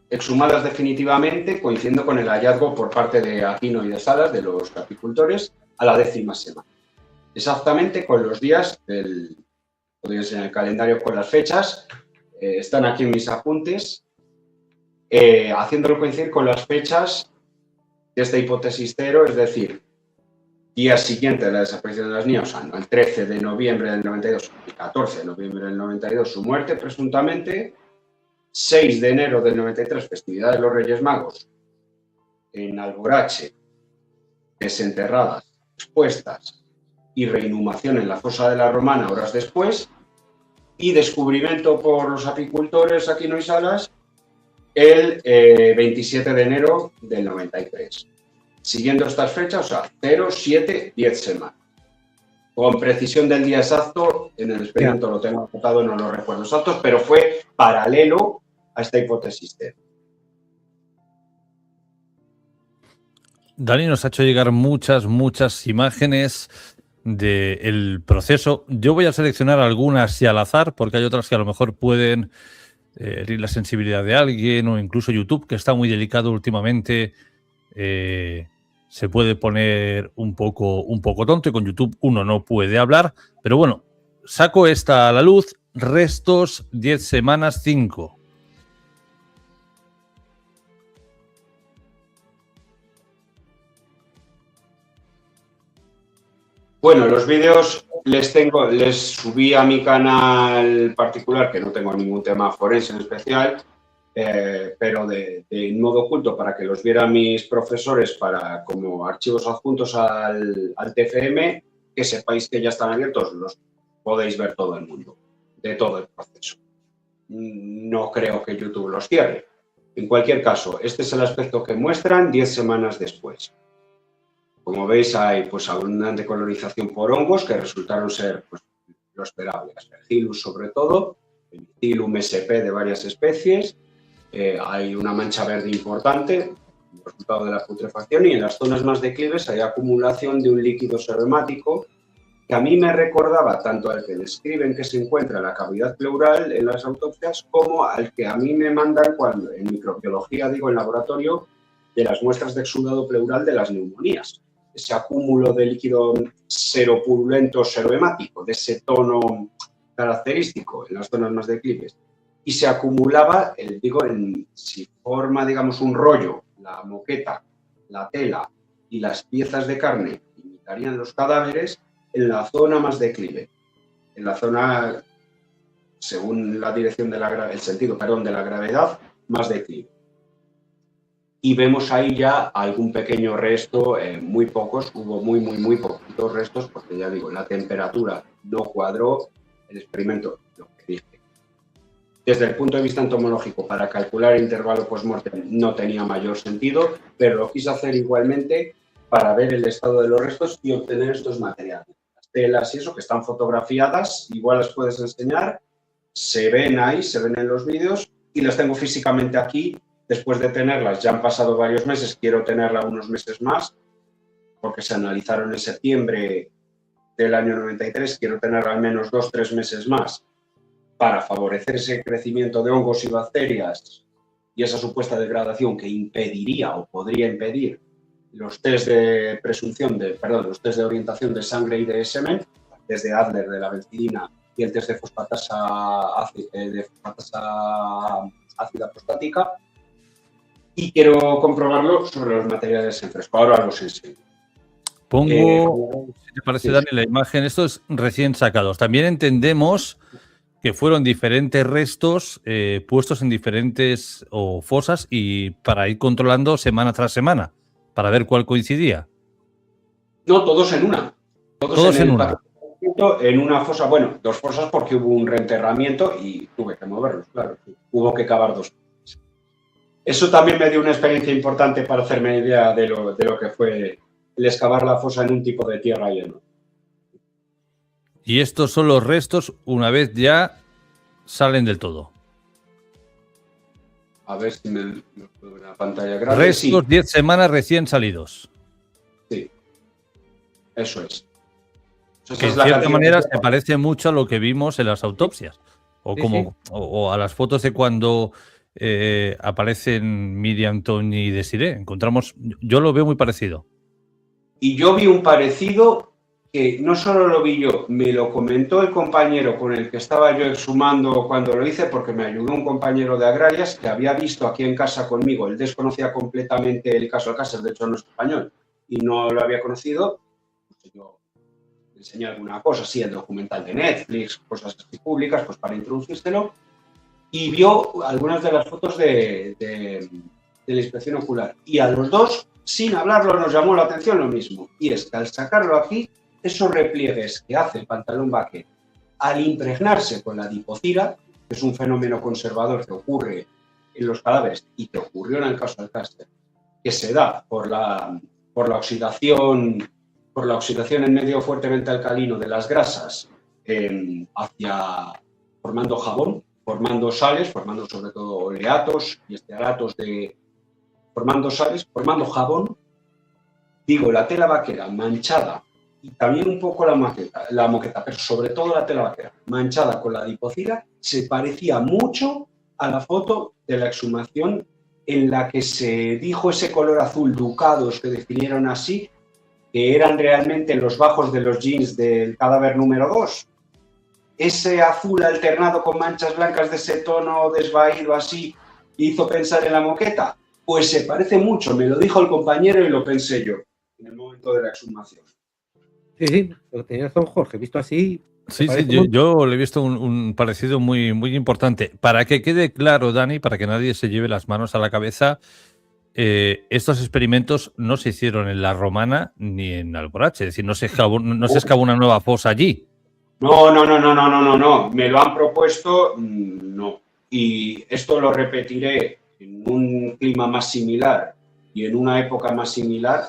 exhumadas definitivamente, coincidiendo con el hallazgo por parte de Aquino y de Salas, de los apicultores, a la 10ª semana. Exactamente con los días podría ser en el calendario con las fechas, están aquí en mis apuntes, haciéndolo coincidir con las fechas de esta hipótesis cero, es decir, día siguiente de la desaparición de las niñas, o sea, el 13 de noviembre del 92, el 14 de noviembre del 92, su muerte presuntamente, 6 de enero del 93, festividad de los Reyes Magos, en Alborache, desenterradas, expuestas y reinhumación en la fosa de la Romana horas después, y descubrimiento por los apicultores Aquino y Salas el 27 de enero del 93. Siguiendo estas fechas, o sea, 0, 7, 10 semanas. Con precisión del día exacto, en el experimento lo tengo anotado, no lo recuerdo exactos, pero fue paralelo a esta hipótesis cero. Dani nos ha hecho llegar muchas imágenes del proceso. Yo voy a seleccionar algunas y al azar, porque hay otras que a lo mejor pueden herir la sensibilidad de alguien, o incluso YouTube, que está muy delicado últimamente, se puede poner un poco tonto, y con YouTube uno no puede hablar. Pero bueno, saco esta a la luz. Restos 10 semanas 5. Bueno, los vídeos les subí a mi canal particular, que no tengo ningún tema forense en especial, pero de modo oculto para que los vieran mis profesores como archivos adjuntos al TFM, que sepáis que ya están abiertos, los podéis ver todo el mundo, de todo el proceso. No creo que YouTube los cierre. En cualquier caso, este es el aspecto que muestran 10 semanas después. Como veis, hay pues abundante colonización por hongos que resultaron ser pues, lo esperable. Aspergillus sobre todo, Mycelium sp de varias especies. Hay una mancha verde importante, resultado de la putrefacción, y en las zonas más declives hay acumulación de un líquido serohemático que a mí me recordaba tanto al que describen que se encuentra en la cavidad pleural en las autopsias como al que a mí me mandan cuando en microbiología, digo, en laboratorio, de las muestras de exudado pleural de las neumonías. Ese acúmulo de líquido seropurulento serohemático, de ese tono característico en las zonas más declives. Y se acumulaba, si forma, digamos, un rollo, la moqueta, la tela y las piezas de carne imitarían los cadáveres en la zona más declive, en la zona, según la dirección el sentido, de la gravedad, más declive. Y vemos ahí ya algún pequeño resto, muy pocos, hubo muy poquitos restos, porque ya digo, la temperatura no cuadró, el experimento, lo que dije. Desde el punto de vista entomológico, para calcular el intervalo post-mortem no tenía mayor sentido, pero lo quise hacer igualmente para ver el estado de los restos y obtener estos materiales. Las telas y eso, que están fotografiadas, igual las puedes enseñar, se ven ahí, se ven en los vídeos, y las tengo físicamente aquí. Después de tenerlas, ya han pasado varios meses, quiero tenerla unos meses más, porque se analizaron en septiembre del año 93, quiero tenerla al menos 2-3 meses más para favorecer ese crecimiento de hongos y bacterias y esa supuesta degradación que impediría o podría impedir los test de los test de orientación de sangre y de semen, el test de Adler de la benzidina y el test de fosfatasa ácida prostática. Y quiero comprobarlo sobre los materiales en fresco. Ahora los enseño. Pongo, si te parece, Dani, la imagen. Estos recién sacados. También entendemos que fueron diferentes restos puestos en diferentes fosas y para ir controlando semana tras semana, para ver cuál coincidía. No, todos en una. Todos en una. justo en una fosa, bueno, 2 fosas porque hubo un reenterramiento y tuve que moverlos, claro. Hubo que cavar 2. Eso también me dio una experiencia importante para hacerme idea de lo que fue el excavar la fosa en un tipo de tierra lleno. Y estos son los restos una vez ya salen del todo. A ver si me puedo ver la pantalla grande. Restos Sí. 10 semanas recién salidos. Sí, eso es. Esa Que es en la cierta cantidad manera de se tierra. parece mucho a lo que vimos en las autopsias. O, Sí, como, o a las fotos de cuando aparecen Miriam, Tony y Desiree. Encontramos, yo lo veo muy parecido. Y yo vi un parecido que no solo lo vi yo, me lo comentó el compañero con el que estaba yo exhumando cuando lo hice, porque me ayudó un compañero de Agrarias que había visto aquí en casa conmigo. Él desconocía completamente el caso Alcácer, de hecho no es español, y no lo había conocido. Pues yo le enseñé alguna cosa, así el documental de Netflix, cosas así públicas, pues para introducírselo. Y vio algunas de las fotos de la inspección ocular. Y a los dos, sin hablarlo, nos llamó la atención lo mismo. Y es que al sacarlo aquí, esos repliegues que hace el pantalón vaquero, al impregnarse con la adipocira, que es un fenómeno conservador que ocurre en los cadáveres y que ocurrió en el caso Alcácer, que se da por la oxidación en medio fuertemente alcalino de las grasas formando jabón, formando sales, formando sobre todo oleatos y estearatos formando sales, formando jabón. Digo, la tela vaquera manchada y también un poco la moqueta, pero sobre todo la tela vaquera manchada con la adipocira, se parecía mucho a la foto de la exhumación en la que se dijo ese color azul ducados que definieron así, que eran realmente los bajos de los jeans del cadáver número 2. Ese azul alternado con manchas blancas de ese tono desvaído así hizo pensar en la moqueta. Pues se parece mucho, me lo dijo el compañero y lo pensé yo en el momento de la exhumación. Sí, pero tenía razón Jorge, visto así. Sí, yo le he visto un parecido muy, muy importante. Para que quede claro, Dani, para que nadie se lleve las manos a la cabeza, estos experimentos no se hicieron en La Romana ni en Alborache, es decir, no se excavó una nueva fosa allí. No. Me lo han propuesto, no. Y esto lo repetiré en un clima más similar y en una época más similar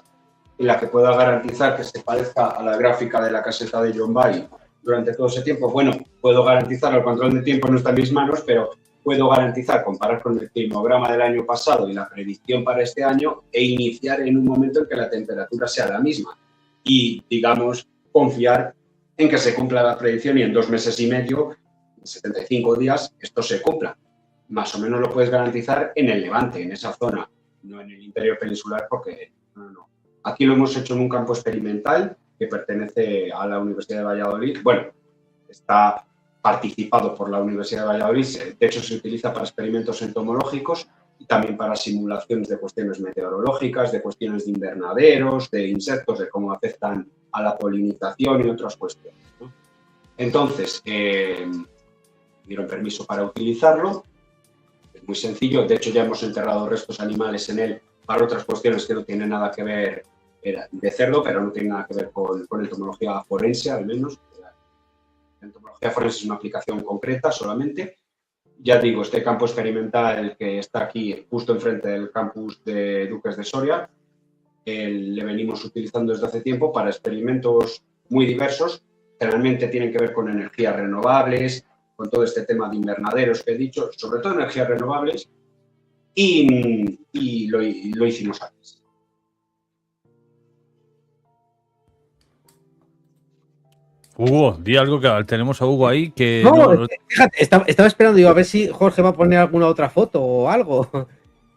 en la que pueda garantizar que se parezca a la gráfica de la caseta de John Barry durante todo ese tiempo. Bueno, puedo garantizar, el control de tiempo no está en mis manos, pero puedo garantizar, comparar con el climograma del año pasado y la predicción para este año e iniciar en un momento en que la temperatura sea la misma. Y, digamos, confiar en que se cumpla la predicción y en 2 meses y medio, 75 días, esto se cumpla. Más o menos lo puedes garantizar en el Levante, en esa zona, no en el interior peninsular, porque no. Aquí lo hemos hecho en un campo experimental que pertenece a la Universidad de Valladolid. Bueno, está participado por la Universidad de Valladolid. De hecho, se utiliza para experimentos entomológicos y también para simulaciones de cuestiones meteorológicas, de cuestiones de invernaderos, de insectos, de cómo afectan a la polinización y otras cuestiones, ¿no? Entonces, dieron permiso para utilizarlo. Es muy sencillo. De hecho, ya hemos enterrado restos animales en él para otras cuestiones que no tienen nada que ver de cerdo, pero no tiene nada que ver con entomología forense, al menos. La entomología forense es una aplicación concreta solamente. Ya digo, este campo experimental que está aquí justo enfrente del campus de Duques de Soria, le venimos utilizando desde hace tiempo para experimentos muy diversos. Generalmente tienen que ver con energías renovables, con todo este tema de invernaderos que he dicho, sobre todo energías renovables, y lo hicimos antes. Hugo, di algo, que tenemos a Hugo ahí que... No, fíjate, estaba esperando yo a ver si Jorge va a poner alguna otra foto o algo.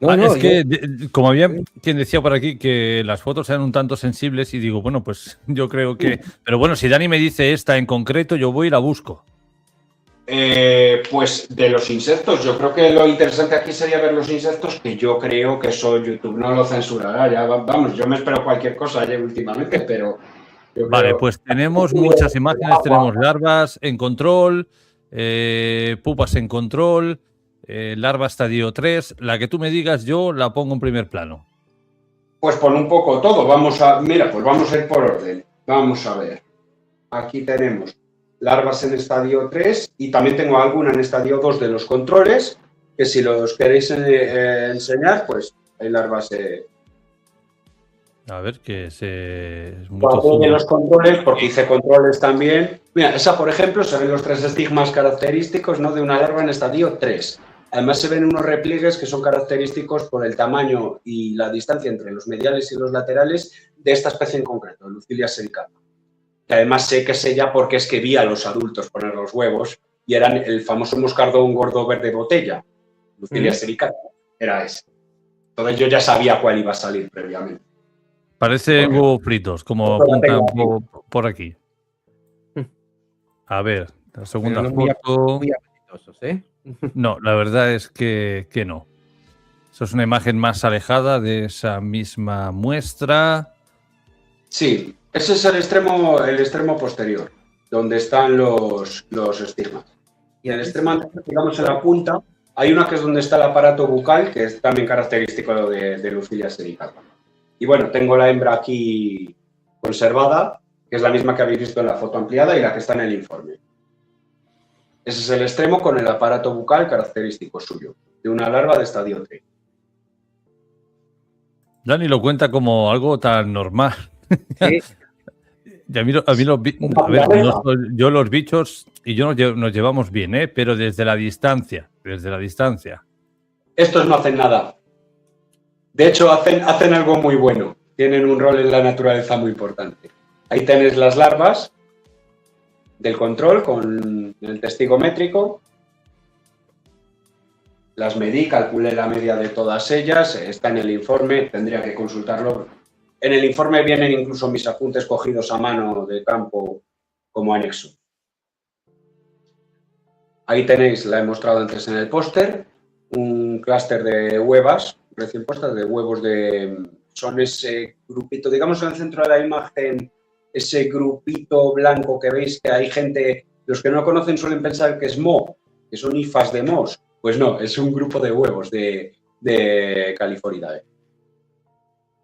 Es que, como había quien decía por aquí que las fotos eran un tanto sensibles, y digo, bueno, pues yo creo que... Pero bueno, si Dani me dice esta en concreto, yo voy y la busco. Pues de los insectos, yo creo que lo interesante aquí sería ver los insectos, que yo creo que eso YouTube no lo censurará. Ya, vamos, yo me espero cualquier cosa ya últimamente, pero... Vale, pues tenemos muchas imágenes, tenemos larvas en control, pupas en control, larva estadio 3, la que tú me digas yo la pongo en primer plano. Pues pon un poco todo, vamos a ir por orden, vamos a ver. Aquí tenemos larvas en estadio 3 y también tengo alguna en estadio 2 de los controles, que si los queréis enseñar, pues hay larvas A ver, que es mucho de zoom. los controles, porque hice controles también. Mira, esa, por ejemplo, se ven los 3 estigmas característicos, ¿no?, de una larva en estadio 3. Además, se ven unos repliegues que son característicos por el tamaño y la distancia entre los mediales y los laterales de esta especie en concreto, Lucilia sericata. Que además sé que es ella porque es que vi a los adultos poner los huevos y eran el famoso moscardón gordo verde botella. Lucilia sericata era ese. Entonces yo ya sabía cuál iba a salir previamente. Parecen huevos fritos, como apuntan por aquí. A ver, la segunda no foto. Muy apetitosos, ¿eh? No, la verdad es que no. Eso es una imagen más alejada de esa misma muestra. Sí, ese es el extremo posterior, donde están los estigmas. Y en el extremo anterior, digamos en la punta, hay una que es donde está el aparato bucal, que es también característico de Lucilia sericata. Y bueno, tengo la hembra aquí conservada, que es la misma que habéis visto en la foto ampliada y la que está en el informe. Ese es el extremo con el aparato bucal característico suyo, de una larva de estadio 3. Dani lo cuenta como algo tan normal. Sí. Y a mí a ver, yo los bichos y yo nos llevamos bien, pero desde la distancia. Estos no hacen nada. De hecho, hacen algo muy bueno. Tienen un rol en la naturaleza muy importante. Ahí tenés las larvas del control con el testigo métrico. Las medí, calculé la media de todas ellas. Está en el informe, tendría que consultarlo. En el informe vienen incluso mis apuntes cogidos a mano de campo como anexo. Ahí tenéis, la he mostrado antes en el póster, un clúster de huevas recién puestas, de huevos son ese grupito, digamos en el centro de la imagen, ese grupito blanco que veis que hay gente, los que no conocen suelen pensar que es moho, que son hifas de mohos. Pues no, es un grupo de huevos de Califoridae.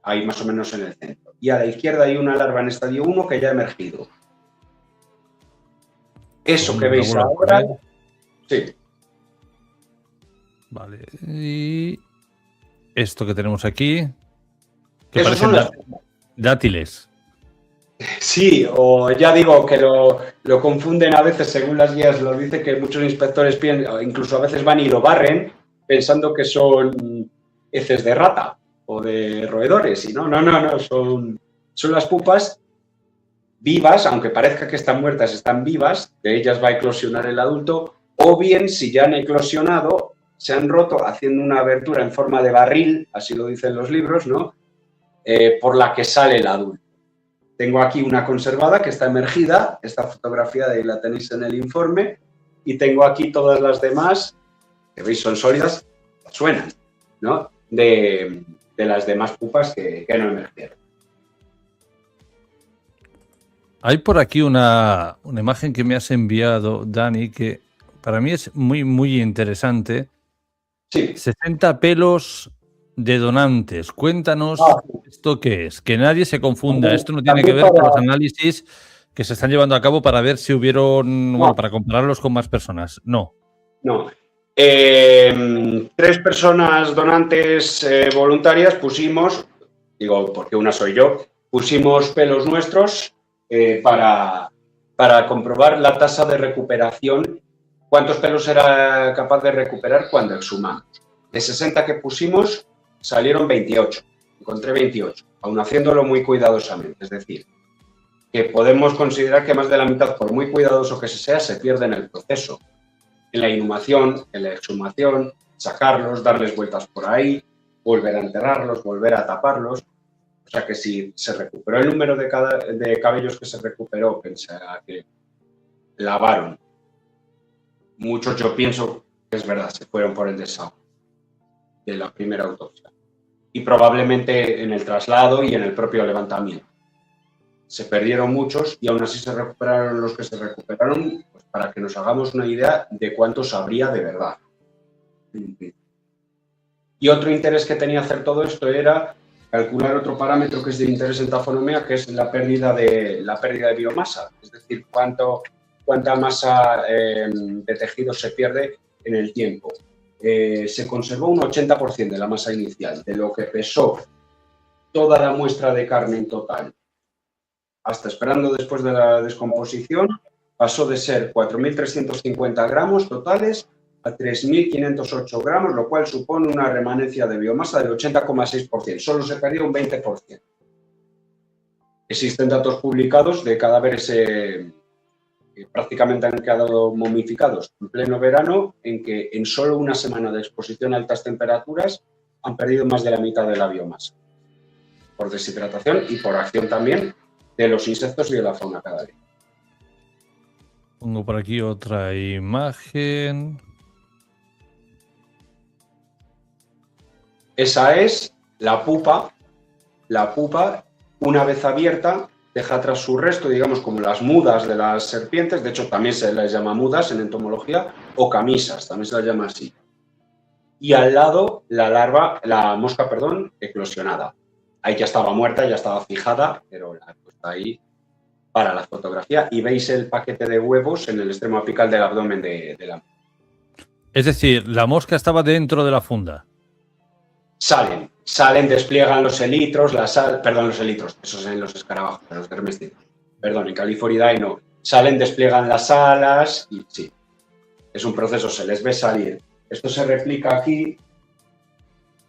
Ahí más o menos en el centro. Y a la izquierda hay una larva en estadio 1 que ya ha emergido. Eso que veis ahora... Sí. Vale. Y esto que tenemos aquí, que Esos parecen son dátiles. Sí, o ya digo que lo confunden a veces según las guías, lo dice que muchos inspectores incluso a veces van y lo barren pensando que son heces de rata o de roedores, y no, son las pupas vivas, aunque parezca que están muertas, están vivas, de ellas va a eclosionar el adulto, o bien si ya han eclosionado, se han roto haciendo una abertura en forma de barril, así lo dicen los libros, ¿no? Por la que sale el adulto. Tengo aquí una conservada que está emergida, esta fotografía de ahí la tenéis en el informe, y tengo aquí todas las demás, que veis son sólidas, suenan, ¿no? De las demás pupas que no emergieron. Hay por aquí una imagen que me has enviado, Dani, que para mí es muy, muy interesante. Sí. 60 pelos de donantes. Cuéntanos esto qué es. Que nadie se confunda. Esto no tiene que ver con los análisis que se están llevando a cabo para ver si hubieron, bueno, para compararlos con más personas. No. 3 personas donantes voluntarias pusimos, digo porque una soy yo, pusimos pelos nuestros para comprobar la tasa de recuperación, cuántos pelos era capaz de recuperar cuando exhumamos. De 60 que pusimos, salieron 28. Encontré 28, aun haciéndolo muy cuidadosamente. Es decir, que podemos considerar que más de la mitad, por muy cuidadoso que sea, se pierde en el proceso. En la inhumación, en la exhumación, sacarlos, darles vueltas por ahí, volver a enterrarlos, volver a taparlos. O sea que si se recuperó el número de cabellos que se recuperó, que lavaron, muchos yo pienso que es verdad, se fueron por el desahogo de la primera autopsia. Y probablemente en el traslado y en el propio levantamiento. Se perdieron muchos y aún así se recuperaron los que se recuperaron, pues para que nos hagamos una idea de cuántos habría de verdad. Y otro interés que tenía hacer todo esto era calcular otro parámetro que es de interés en tafonomía, que es la pérdida de biomasa. Es decir, cuánto cuánta masa de tejido se pierde en el tiempo. Se conservó un 80% de la masa inicial, de lo que pesó toda la muestra de carne en total, hasta esperando después de la descomposición, pasó de ser 4.350 gramos totales a 3.508 gramos, lo cual supone una remanencia de biomasa del 80,6%. Solo se perdió un 20%. Existen datos publicados de cadáveres que prácticamente han quedado momificados en pleno verano, en que en solo una semana de exposición a altas temperaturas han perdido más de la mitad de la biomasa, por deshidratación y por acción también de los insectos y de la fauna cadáver. Pongo por aquí otra imagen. Esa es la pupa. La pupa, una vez abierta, deja atrás su resto, digamos, como las mudas de las serpientes. De hecho, también se les llama mudas en entomología, o camisas, también se las llama así. Y al lado, la mosca, eclosionada. Ahí ya estaba muerta, ya estaba fijada, pero la he puesto ahí para la fotografía. Y veis el paquete de huevos en el extremo apical del abdomen de la mosca. Es decir, la mosca estaba dentro de la funda. Salen, despliegan los elitros, los elitros, esos en los escarabajos, en los dermestidos. Perdón, en Califoridae no. Salen, despliegan las alas y sí, es un proceso, se les ve salir. Esto se replica aquí.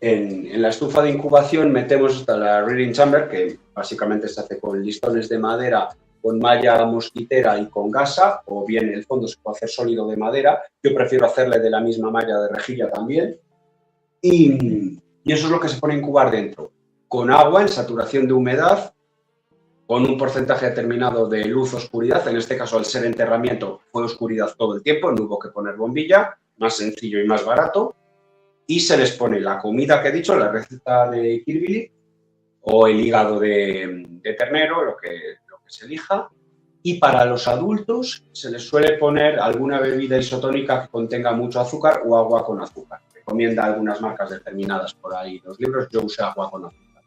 En la estufa de incubación metemos hasta la rearing chamber, que básicamente se hace con listones de madera, con malla mosquitera y con gasa, o bien el fondo se puede hacer sólido de madera. Yo prefiero hacerle de la misma malla de rejilla también. Y eso es lo que se pone a incubar dentro, con agua en saturación de humedad, con un porcentaje determinado de luz-oscuridad. En este caso, al ser enterramiento, fue oscuridad todo el tiempo, no hubo que poner bombilla, más sencillo y más barato. Y se les pone la comida que he dicho, la receta de Kirby, o el hígado de ternero, lo que se elija. Y para los adultos se les suele poner alguna bebida isotónica que contenga mucho azúcar o agua con azúcar. Recomienda algunas marcas determinadas por ahí los libros. Yo usé agua con azúcar.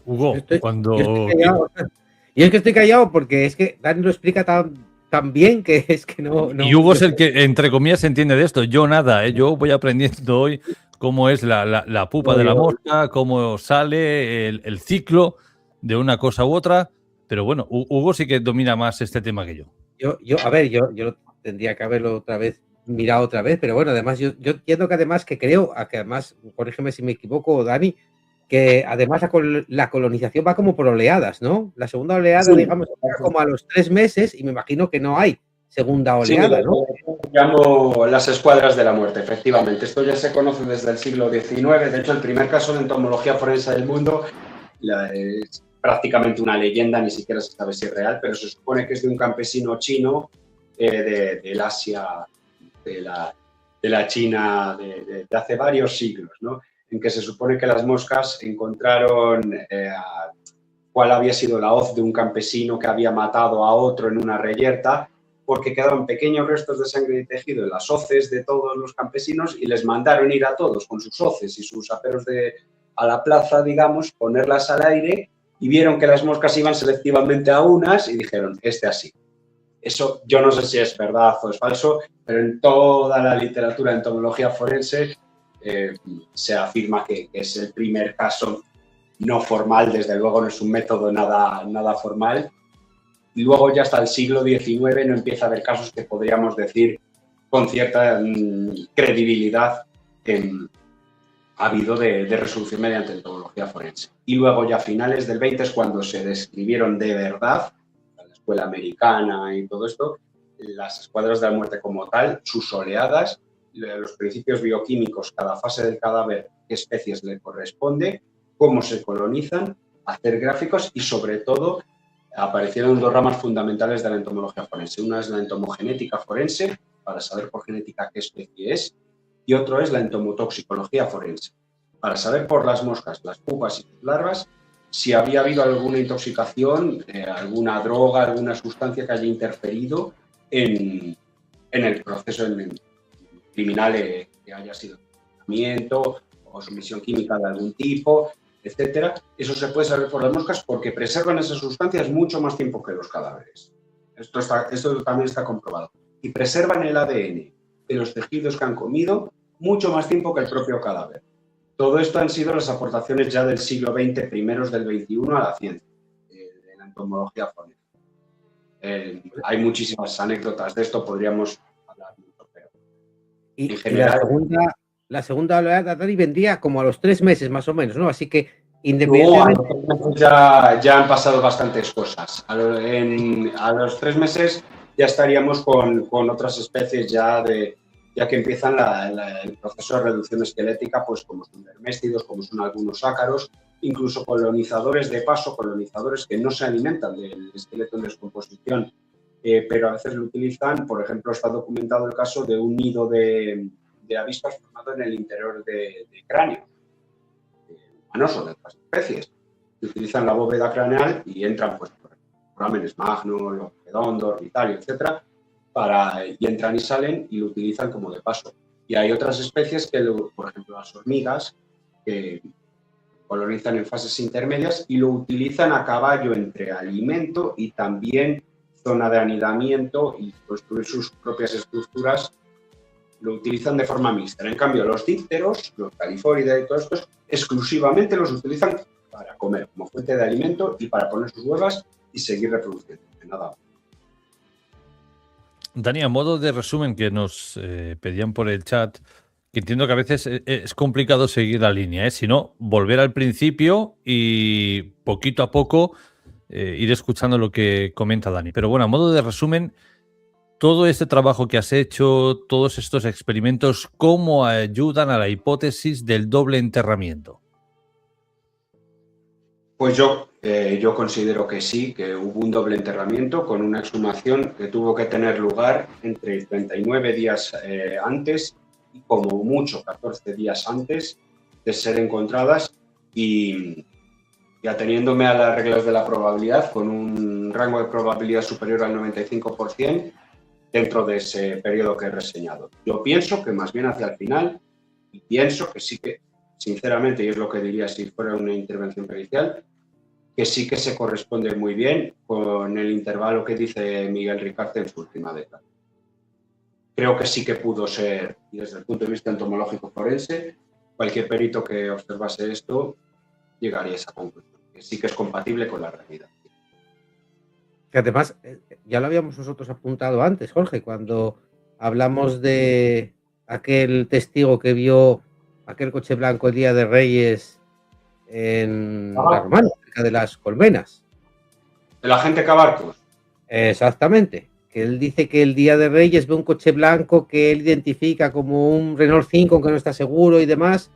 Hugo, cuando... Yo es que estoy callado porque es que Dani lo explica tan bien que es que no... Y Hugo es el que, entre comillas, se entiende de esto. Yo nada, yo voy aprendiendo hoy cómo es la pupa de la mosca, cómo sale el ciclo de una cosa u otra. Pero bueno, Hugo sí que domina más este tema que yo. Yo tendría que haberlo mirado otra vez, pero bueno, además yo entiendo que además corrígeme si me equivoco, Dani, que además la colonización va como por oleadas, ¿no? La segunda oleada, sí, digamos, como a los 3 meses, y me imagino que no hay segunda oleada, sí, ¿no? Llamo las escuadras de la muerte, efectivamente. Esto ya se conoce desde el siglo XIX. De hecho, el primer caso de entomología forense del mundo es prácticamente una leyenda, ni siquiera se sabe si es real, pero se supone que es de un campesino chino del Asia, de la China de hace varios siglos, ¿no? En que se supone que las moscas encontraron cuál había sido la hoz de un campesino que había matado a otro en una reyerta, porque quedaban pequeños restos de sangre y tejido en las hoces de todos los campesinos y les mandaron ir a todos con sus hoces y sus aperos a la plaza, digamos, ponerlas al aire, y vieron que las moscas iban selectivamente a unas y dijeron, así. Eso yo no sé si es verdad o es falso, pero en toda la literatura de entomología forense se afirma que es el primer caso no formal, desde luego no es un método nada formal. Y luego ya hasta el siglo XIX no empieza a haber casos que podríamos decir con cierta credibilidad ha habido de resolución mediante entomología forense. Y luego ya a finales del 20 es cuando se describieron de verdad, la escuela americana y todo esto, las escuadras de la muerte como tal, sus oleadas, los principios bioquímicos, cada fase del cadáver, qué especies le corresponde, cómo se colonizan, hacer gráficos y sobre todo aparecieron 2 ramas fundamentales de la entomología forense. Una es la entomogenética forense, para saber por genética qué especie es, y otro es la entomotoxicología forense, para saber por las moscas, las pupas y sus larvas, si había habido alguna intoxicación, alguna droga, alguna sustancia que haya interferido en el proceso criminal que haya sido tratamiento o sumisión química de algún tipo. etcétera, eso se puede saber por las moscas porque preservan esas sustancias mucho más tiempo que los cadáveres. Esto también está comprobado. Y preservan el ADN de los tejidos que han comido mucho más tiempo que el propio cadáver. Todo esto han sido las aportaciones ya del siglo XX, primeros del XXI a la ciencia, de la entomología forense. Hay muchísimas anécdotas de esto, podríamos hablar mucho, pero Y en general... la segunda oleada, Dani, vendría como a los 3 meses más o menos, ¿no? Así que independientemente... ya han pasado bastantes cosas. A los 3 meses ya estaríamos con otras especies ya que empiezan el proceso de reducción esquelética, pues como son derméstidos, como son algunos ácaros, incluso colonizadores de paso, colonizadores que no se alimentan del esqueleto en descomposición, pero a veces lo utilizan. Por ejemplo, está documentado el caso de un nido de avispas formado en el interior de cráneo humanoso de otras especies. Utilizan la bóveda craneal y entran, pues, forámenes magno, redondo, orbitario, etcétera, y entran y salen y lo utilizan como de paso. Y hay otras especies que, por ejemplo, las hormigas, que colonizan en fases intermedias y lo utilizan a caballo entre alimento y también zona de anidamiento y construir sus propias estructuras. Lo utilizan de forma mixta. En cambio, los dípteros, los califóridae y todos estos, exclusivamente los utilizan para comer, como fuente de alimento y para poner sus huevas y seguir reproduciendo. Nada. Dani, a modo de resumen que nos pedían por el chat, que entiendo que a veces es complicado seguir la línea, ¿eh? Si no, volver al principio y poquito a poco ir escuchando lo que comenta Dani. Pero bueno, a modo de resumen, todo este trabajo que has hecho, todos estos experimentos, ¿cómo ayudan a la hipótesis del doble enterramiento? Pues yo considero que sí, que hubo un doble enterramiento con una exhumación que tuvo que tener lugar entre 39 días antes y como mucho 14 días antes de ser encontradas, y ateniéndome a las reglas de la probabilidad, con un rango de probabilidad superior al 95% dentro de ese periodo que he reseñado. Yo pienso que más bien hacia el final, y pienso que sí que, sinceramente, y es lo que diría si fuera una intervención pericial, que sí que se corresponde muy bien con el intervalo que dice Miguel Ricarte en su última década. Creo que sí que pudo ser, y desde el punto de vista entomológico forense, cualquier perito que observase esto llegaría a esa conclusión, que sí que es compatible con la realidad. Que además, ya lo habíamos nosotros apuntado antes, Jorge, cuando hablamos de aquel testigo que vio aquel coche blanco el Día de Reyes en la Romana, cerca de las colmenas. ¿El agente Cabarcos? Exactamente. Que él dice que el Día de Reyes ve un coche blanco que él identifica como un Renault 5, aunque no está seguro y demás,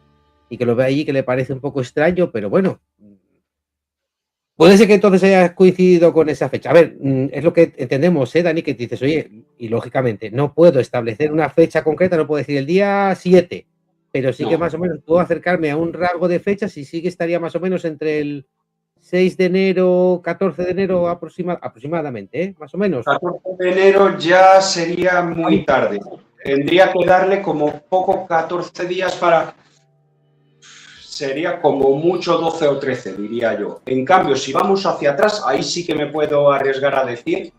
y que lo ve allí, que le parece un poco extraño, pero bueno, puede ser que entonces haya coincidido con esa fecha. A ver, es lo que entendemos, Dani, que dices, oye, y lógicamente no puedo establecer una fecha concreta, no puedo decir el día 7, pero sí que más o menos puedo acercarme a un rango de fechas y sí que estaría más o menos entre el 6 de enero, 14 de enero aproximadamente, más o menos. 14 de enero ya sería muy tarde. Tendría que darle como poco 14 días para... Sería como mucho 12 o 13, diría yo. En cambio, si vamos hacia atrás, ahí sí que me puedo arriesgar a decir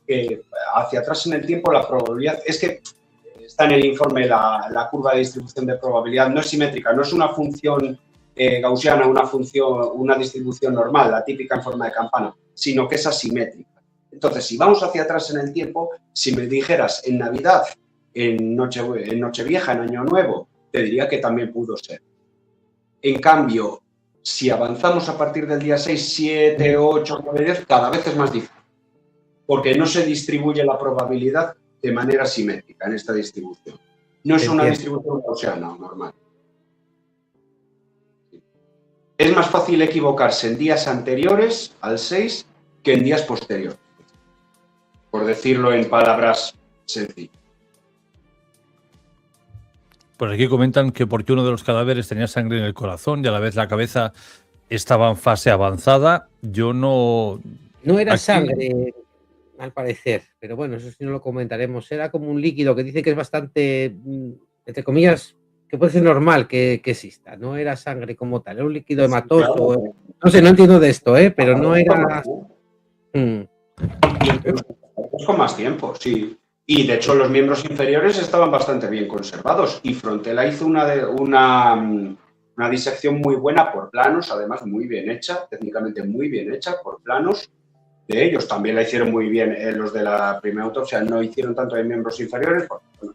que hacia atrás en el tiempo la probabilidad... Es que está en el informe la curva de distribución de probabilidad, no es simétrica, no es una función gaussiana, una distribución normal, la típica en forma de campana, sino que es asimétrica. Entonces, si vamos hacia atrás en el tiempo, si me dijeras en Navidad, en Nochevieja, en Año Nuevo, te diría que también pudo ser. En cambio, si avanzamos a partir del día 6, 7, 8, 9, 10, cada vez es más difícil, porque no se distribuye la probabilidad de manera simétrica en esta distribución. No es una distribución gaussiana normal. Es más fácil equivocarse en días anteriores al 6 que en días posteriores, por decirlo en palabras sencillas. Por aquí comentan que porque uno de los cadáveres tenía sangre en el corazón y a la vez la cabeza estaba en fase avanzada. Yo no... No era sangre, al parecer, pero bueno, eso sí no lo comentaremos. Era como un líquido que dice que es bastante, entre comillas, que puede ser normal que exista. No era sangre como tal, era un líquido hematoso. Claro. No sé, no entiendo de esto, pero no era... Con más tiempo, sí. Y de hecho los miembros inferiores estaban bastante bien conservados y Frontela hizo una disección muy buena por planos, además muy bien hecha, técnicamente muy bien hecha por planos de ellos. También la hicieron muy bien los de la primera autopsia, no hicieron tanto de miembros inferiores, porque bueno,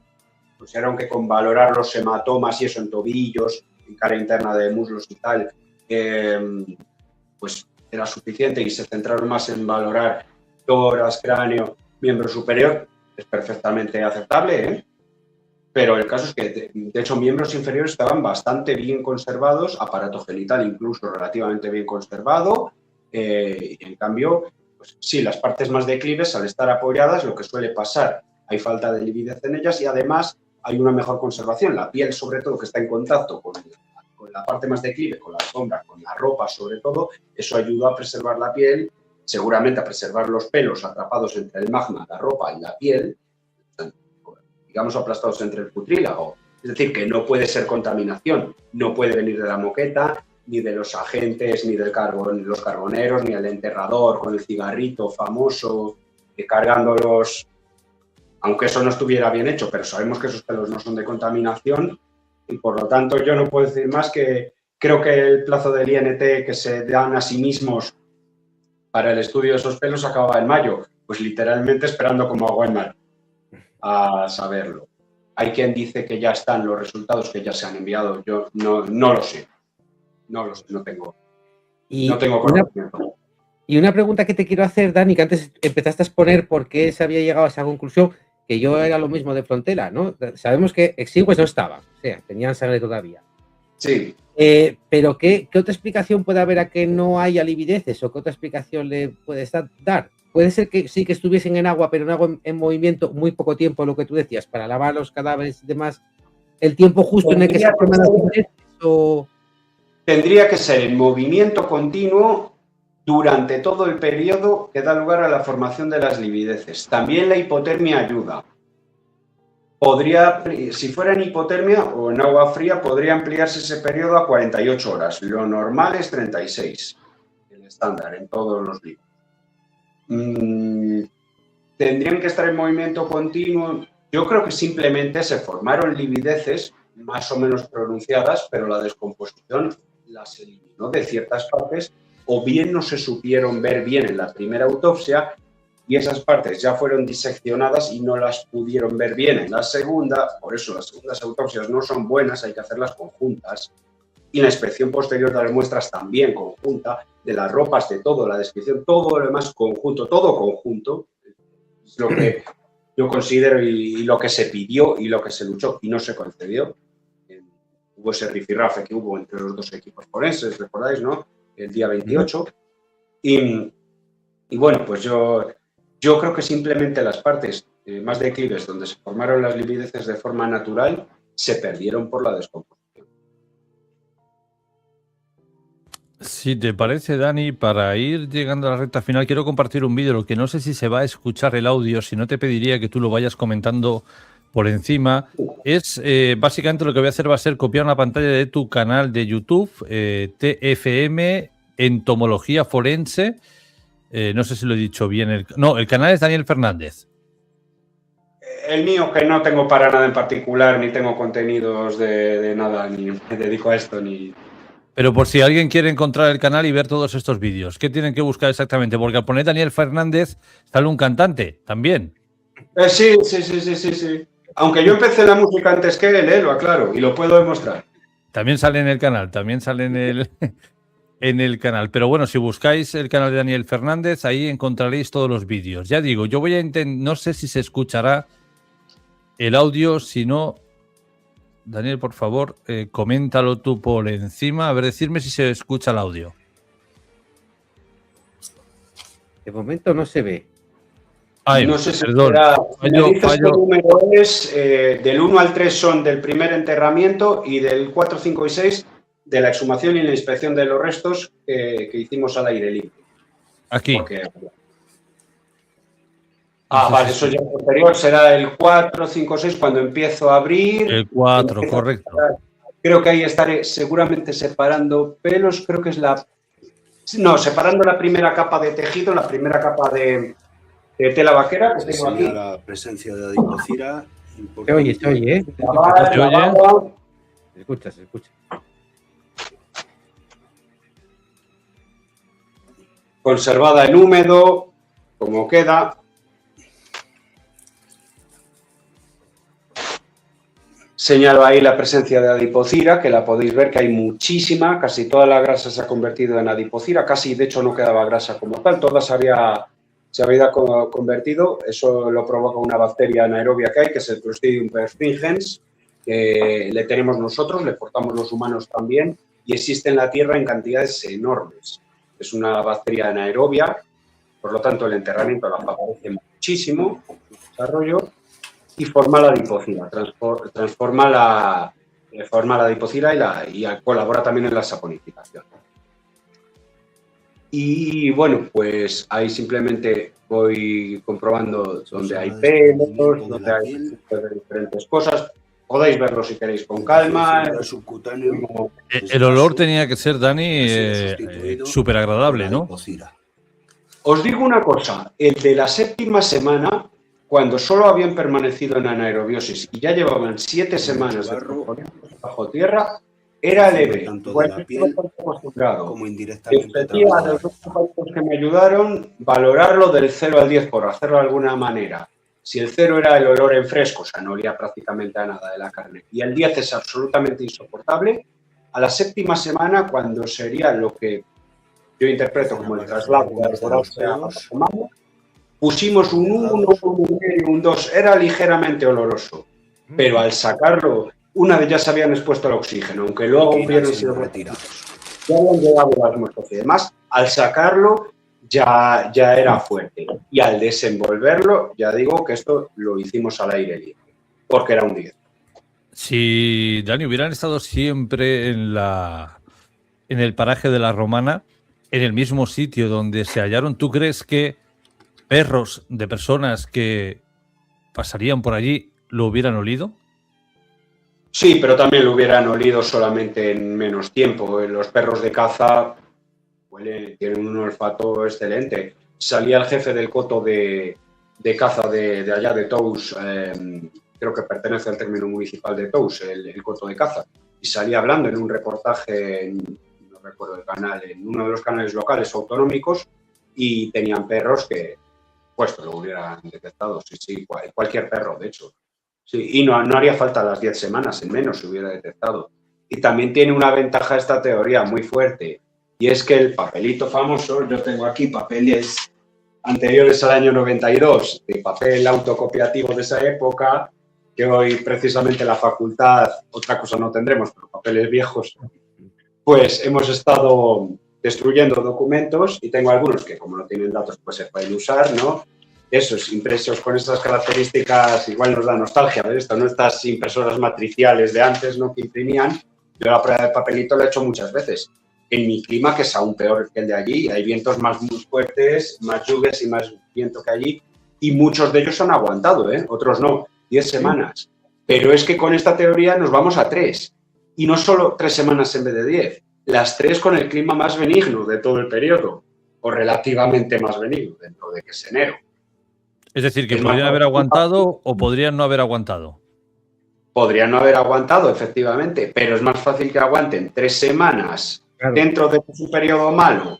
consideraron que con valorar los hematomas y eso en tobillos, en cara interna de muslos y tal, pues era suficiente y se centraron más en valorar tórax, cráneo, miembro superior. Es perfectamente aceptable, pero el caso es que, de hecho, miembros inferiores estaban bastante bien conservados, aparato genital incluso relativamente bien conservado, y en cambio, pues sí, las partes más declives, al estar apoyadas, lo que suele pasar, hay falta de lividez en ellas y además hay una mejor conservación. La piel, sobre todo, que está en contacto con la parte más declive, con la sombra, con la ropa, sobre todo, eso ayuda a preservar la piel, seguramente a preservar los pelos atrapados entre el magma, la ropa y la piel, digamos aplastados entre el putrílago. Es decir, que no puede ser contaminación, no puede venir de la moqueta, ni de los agentes, ni del los carboneros, ni el enterrador con el cigarrito famoso, cargándolos, aunque eso no estuviera bien hecho, pero sabemos que esos pelos no son de contaminación y por lo tanto yo no puedo decir más que creo que el plazo del INT que se dan a sí mismos para el estudio de esos pelos acababa en mayo, pues literalmente esperando como agua en mar a saberlo. Hay quien dice que ya están los resultados, que ya se han enviado. Yo no lo sé. No lo sé, no tengo conocimiento. Y una pregunta que te quiero hacer, Dani, que antes empezaste a exponer por qué se había llegado a esa conclusión, que yo era lo mismo de Frontela, ¿no? Sabemos que exiguos no estaban, o sea, tenían sangre todavía. Sí. Pero ¿qué otra explicación puede haber a que no haya livideces o qué otra explicación le puedes dar? Puede ser que sí que estuviesen en agua, pero en agua en movimiento muy poco tiempo, lo que tú decías, para lavar los cadáveres y demás, el tiempo justo en el que se forman las livideces o... Tendría que ser en movimiento continuo durante todo el periodo que da lugar a la formación de las livideces. También la hipotermia ayuda. Si fuera en hipotermia o en agua fría, podría ampliarse ese periodo a 48 horas. Lo normal es 36, el estándar en todos los libros. Tendrían que estar en movimiento continuo. Yo creo que simplemente se formaron livideces más o menos pronunciadas, pero la descomposición las eliminó de ciertas partes, o bien no se supieron ver bien en la primera autopsia y esas partes ya fueron diseccionadas y no las pudieron ver bien en la segunda. Por eso las segundas autopsias no son buenas, hay que hacerlas conjuntas. Y la inspección posterior de las muestras también conjunta, de las ropas, de todo, la descripción, todo lo demás conjunto, todo conjunto, es lo que yo considero y lo que se pidió y lo que se luchó y no se concedió. Hubo ese rifirrafe que hubo entre los dos equipos forenses, recordáis, ¿no? El día 28. Y bueno, pues yo creo que simplemente las partes más declives donde se formaron las livideces de forma natural se perdieron por la descomposición. Si te parece, Dani, para ir llegando a la recta final, quiero compartir un vídeo, lo que no sé si se va a escuchar el audio, si no te pediría que tú lo vayas comentando por encima. Es básicamente lo que voy a hacer va a ser copiar una pantalla de tu canal de YouTube, TFM Entomología Forense. No sé si lo he dicho bien. El canal es Daniel Fernández. El mío, que no tengo para nada en particular, ni tengo contenidos de nada, ni me dedico a esto, ni... Pero por si alguien quiere encontrar el canal y ver todos estos vídeos, ¿qué tienen que buscar exactamente? Porque al poner Daniel Fernández sale un cantante también. Sí. Aunque yo empecé la música antes que él, lo aclaro, y lo puedo demostrar. También sale en el canal, en el canal. Pero bueno, si buscáis el canal de Daniel Fernández, ahí encontraréis todos los vídeos. Ya digo, yo voy a intentar, no sé si se escuchará el audio, si no, Daniel, por favor, coméntalo tú por encima. A ver, decirme si se escucha el audio. De momento no se ve. Ay, no sé si perdón. Fallo. Número es, del 1 al 3 son del primer enterramiento y del 4, 5 y 6 de la exhumación y la inspección de los restos que hicimos al aire libre. Aquí. Porque... Vale, eso ya posterior será el 4, 5, 6, cuando empiezo a abrir. El 4, correcto. Creo que ahí estaré seguramente separando pelos, creo que es separando la primera capa de tejido, la primera capa de tela vaquera que tengo aquí. La presencia de adipocira. Se oye, ¿eh? ¿Se oye? Se escucha. Conservada en húmedo, como queda. Señalo ahí la presencia de adipocira, que la podéis ver que hay muchísima, casi toda la grasa se ha convertido en adipocira, casi de hecho no quedaba grasa como tal, toda se había convertido. Eso lo provoca una bacteria anaerobia que hay, que es el Clostridium perfringens, que le tenemos nosotros, le portamos los humanos también, y existe en la Tierra en cantidades enormes. Es una bacteria anaerobia, por lo tanto el enterramiento la favorece muchísimo, su desarrollo, y forma la adipocira, forma la adipocira y colabora también en la saponificación. Y bueno, pues ahí simplemente voy comprobando dónde hay pelos, dónde hay diferentes cosas. Podéis verlo si queréis con calma. El olor tenía que ser, Dani, súper agradable, ¿no? Os digo una cosa, el de la 7ª semana, cuando solo habían permanecido en anaerobiosis y ya llevaban 7 semanas bajo tierra, era leve. Como indirectamente. A los dos compañeros que me ayudaron, valorarlo del 0 al 10, por hacerlo de alguna manera. Si el 0 era el olor en fresco, o sea, no olía prácticamente a nada de la carne, y el 10 es absolutamente insoportable, a la 7ª semana, cuando sería lo que yo interpreto como el traslado de la semana, pusimos un 1, un 1,5, un 2, era ligeramente oloroso, pero al sacarlo, una vez ya se habían expuesto al oxígeno, aunque luego hubieran sido retirados. Ya habían llegado las muestras y demás, al sacarlo ya era fuerte. Y al desenvolverlo, ya digo que esto lo hicimos al aire libre, porque era un 10. Si, Dani, hubieran estado siempre en el paraje de la Romana, en el mismo sitio donde se hallaron, ¿tú crees que perros de personas que pasarían por allí lo hubieran olido? Sí, pero también lo hubieran olido solamente en menos tiempo. Los perros de caza tienen un olfato excelente. Salía el jefe del coto de caza de allá de Tous, creo que pertenece al término municipal de Tous, el coto de caza, y salía hablando en un reportaje, no recuerdo el canal, en uno de los canales locales autonómicos, y tenían perros que puesto lo hubieran detectado, sí, cualquier perro, de hecho. Sí, y no haría falta las 10 semanas, en menos se hubiera detectado. Y también tiene una ventaja esta teoría muy fuerte, y es que el papelito famoso, yo tengo aquí papeles anteriores al año 92, de papel autocopiativo de esa época, que hoy precisamente la facultad, otra cosa no tendremos, pero papeles viejos, pues hemos estado destruyendo documentos, y tengo algunos que, como no tienen datos, pues se pueden usar, ¿no? Esos impresos con estas características igual nos da nostalgia ver esto, ¿no? Estas impresoras matriciales de antes, ¿no? Que imprimían. Yo la prueba de papelito la he hecho muchas veces. En mi clima, que es aún peor que el de allí, hay vientos más muy fuertes, más lluvias y más viento que allí, y muchos de ellos han aguantado, otros no, 10 semanas. Pero es que con esta teoría nos vamos a 3, y no solo 3 semanas en vez de 10, las 3 con el clima más benigno de todo el periodo, o relativamente más benigno, dentro de que es enero. Es decir, que podrían haber aguantado o podrían no haber aguantado. Podrían no haber aguantado, efectivamente, pero es más fácil que aguanten 3 semanas dentro de su periodo malo,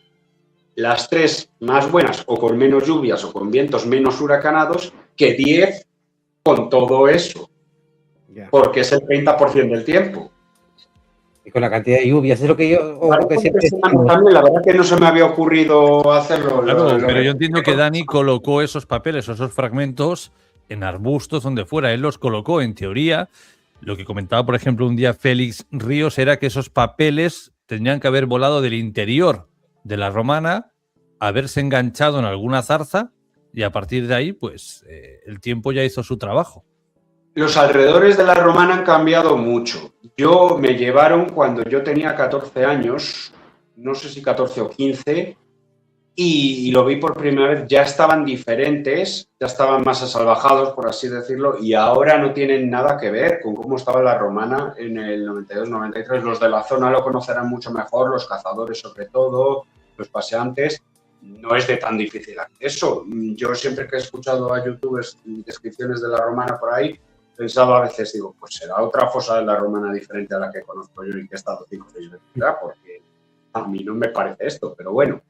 las 3 más buenas o con menos lluvias o con vientos menos huracanados, que 10 con todo eso, porque es el 30% del tiempo. Y con la cantidad de lluvias, es lo que yo... También, la verdad que no se me había ocurrido hacerlo. Claro, pero yo entiendo que Dani colocó esos papeles, esos fragmentos, en arbustos, donde fuera. Él los colocó, en teoría. Lo que comentaba, por ejemplo, un día Félix Ríos era que esos papeles tendrían que haber volado del interior de la Romana, haberse enganchado en alguna zarza, y a partir de ahí, pues, el tiempo ya hizo su trabajo. Los alrededores de la Romana han cambiado mucho. Me llevaron cuando yo tenía 14 años, no sé si 14 o 15, y lo vi por primera vez, ya estaban diferentes, ya estaban más asalvajados, por así decirlo, y ahora no tienen nada que ver con cómo estaba la romana en el 92-93. Los de la zona lo conocerán mucho mejor, los cazadores sobre todo, los paseantes. No es de tan difícil acceso. Yo siempre que he escuchado a youtubers descripciones de la romana por ahí, pensaba a veces, digo, pues será otra fosa de la romana diferente a la que conozco yo y que he estado 5 o 6 veces ya, porque a mí no me parece esto, pero bueno.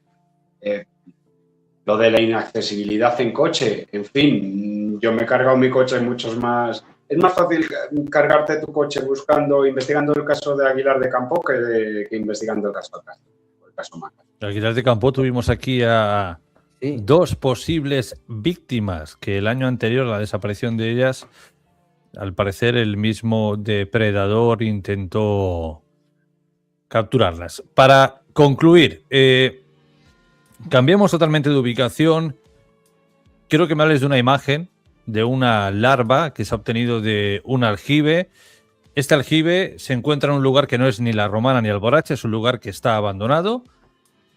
Lo de la inaccesibilidad en coche, en fin, yo me he cargado mi coche en muchos más... Es más fácil cargarte tu coche investigando el caso de Aguilar de Campoo que investigando el caso Alcácer, el caso Maca. Aguilar de Campoo tuvimos aquí a dos posibles víctimas que el año anterior, la desaparición de ellas, al parecer el mismo depredador intentó capturarlas. Para concluir, cambiemos totalmente de ubicación. Quiero que me hables de una imagen de una larva que se ha obtenido de un aljibe. Este aljibe se encuentra en un lugar que no es ni la Romana ni Alborache, es un lugar que está abandonado.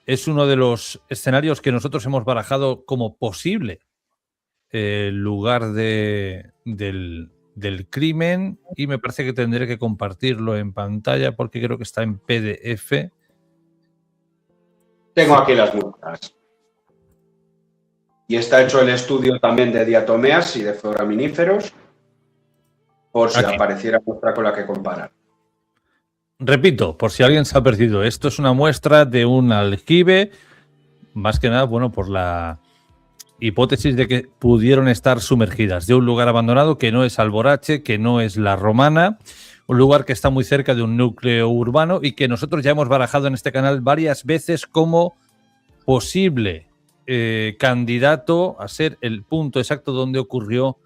Es uno de los escenarios que nosotros hemos barajado como posible lugar del crimen, y me parece que tendré que compartirlo en pantalla porque creo que está en PDF. Tengo aquí las muestras. Y está hecho el estudio también de diatomeas y de foraminíferos, por si Aquí apareciera muestra con la que comparar. Repito, por si alguien se ha perdido, esto es una muestra de un aljibe, más que nada, bueno, por la hipótesis de que pudieron estar sumergidas, de un lugar abandonado que no es Alborache, que no es la Romana, un lugar que está muy cerca de un núcleo urbano y que nosotros ya hemos barajado en este canal varias veces como posible candidato a ser el punto exacto donde ocurrió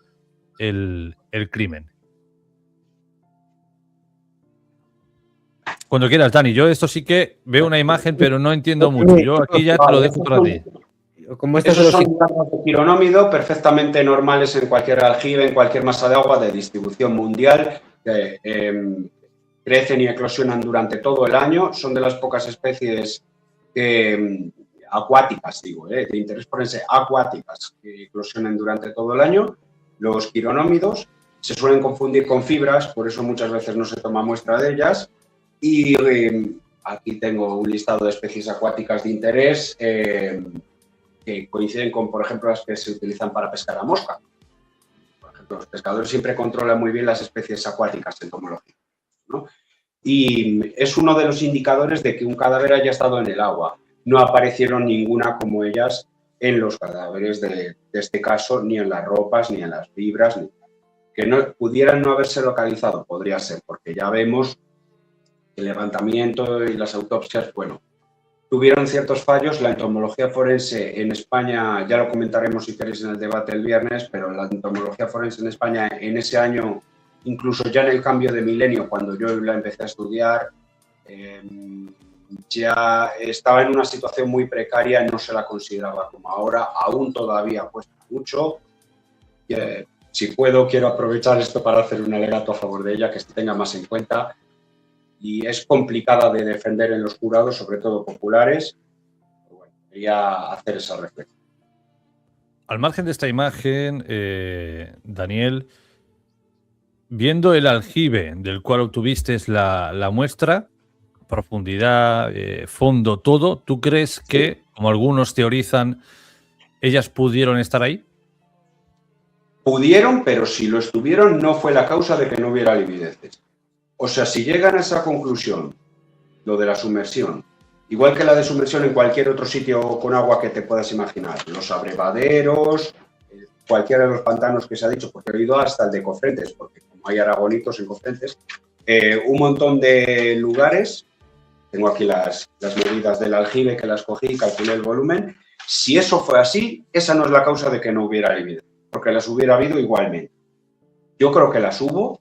el crimen. Cuando quieras, Dani. Yo esto sí que veo una imagen, pero no entiendo mucho. Yo aquí ya te lo dejo para ti. Esos son larvas de quironómido perfectamente normales en cualquier aljibe, en cualquier masa de agua de distribución mundial. Crecen y eclosionan durante todo el año. Son de las pocas especies acuáticas, de interés forense acuáticas, que eclosionan durante todo el año. Los quironómidos se suelen confundir con fibras, por eso muchas veces no se toma muestra de ellas. Y aquí tengo un listado de especies acuáticas de interés que coinciden con, por ejemplo, las que se utilizan para pescar a mosca. Por ejemplo, los pescadores siempre controlan muy bien las especies acuáticas entomológicas, ¿no? Y es uno de los indicadores de que un cadáver haya estado en el agua. No aparecieron ninguna como ellas en los cadáveres de este caso, ni en las ropas, ni en las fibras, que no pudieran no haberse localizado, podría ser, porque ya vemos el levantamiento y las autopsias, bueno, tuvieron ciertos fallos. La entomología forense en España, ya lo comentaremos si queréis en el debate el viernes, pero la entomología forense en España en ese año, incluso ya en el cambio de milenio, cuando yo la empecé a estudiar, ya estaba en una situación muy precaria, no se la consideraba como ahora, aún todavía cuesta mucho. Si puedo, quiero aprovechar esto para hacer un alegato a favor de ella, que se tenga más en cuenta. Y es complicada de defender en los jurados, sobre todo populares. Bueno, quería hacer esa reflexión. Al margen de esta imagen, Daniel, viendo el aljibe del cual obtuviste la muestra, profundidad, fondo, todo, ¿tú crees que, como algunos teorizan, ellas pudieron estar ahí? Pudieron, pero si lo estuvieron, no fue la causa de que no hubiera livideces. O sea, si llegan a esa conclusión, lo de la sumersión, igual que la de sumersión en cualquier otro sitio con agua que te puedas imaginar, los abrevaderos, cualquiera de los pantanos que se ha dicho, porque he oído hasta el de Cofrentes, porque como hay aragonitos en Cofrentes, un montón de lugares, tengo aquí las medidas del aljibe que las cogí y calculé el volumen. Si eso fue así, esa no es la causa de que no hubiera lividez, porque las hubiera habido igualmente. Yo creo que las hubo,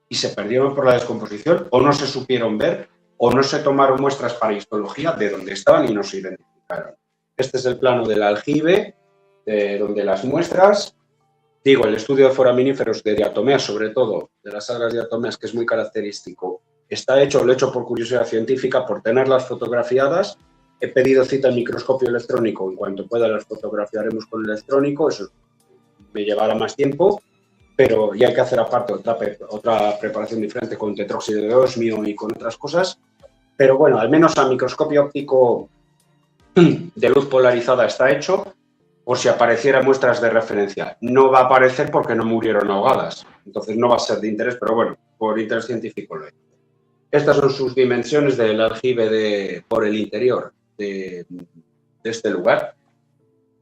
y se perdieron por la descomposición, o no se supieron ver, o no se tomaron muestras para histología de dónde estaban y no se identificaron. Este es el plano del aljibe, donde las muestras, el estudio de foraminíferos de diatomeas, sobre todo de las algas diatomeas, que es muy característico, está hecho, lo he hecho por curiosidad científica, por tenerlas fotografiadas, He pedido cita al microscopio electrónico. En cuanto pueda las fotografiaremos con el electrónico. Eso me llevará más tiempo, pero ya hay que hacer aparte otra preparación diferente con tetróxido de osmio y con otras cosas. Pero bueno, al menos al microscopio óptico de luz polarizada está hecho, por si apareciera muestras de referencia. No va a aparecer porque no murieron ahogadas, entonces no va a ser de interés, pero bueno, por interés científico lo es. Estas son sus dimensiones del aljibe por el interior de este lugar.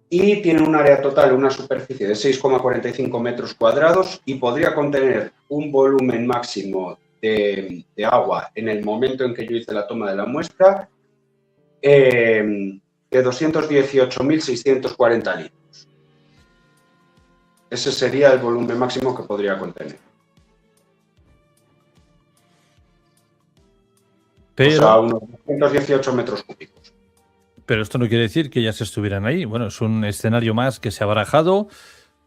Y tiene un área total, una superficie de 6,45 metros cuadrados y podría contener un volumen máximo de agua en el momento en que yo hice la toma de la muestra de 218.640 litros. Ese sería el volumen máximo que podría contener. Pero, o sea, unos 218 metros cúbicos. Pero esto no quiere decir que ya se estuvieran ahí. Bueno, es un escenario más que se ha barajado,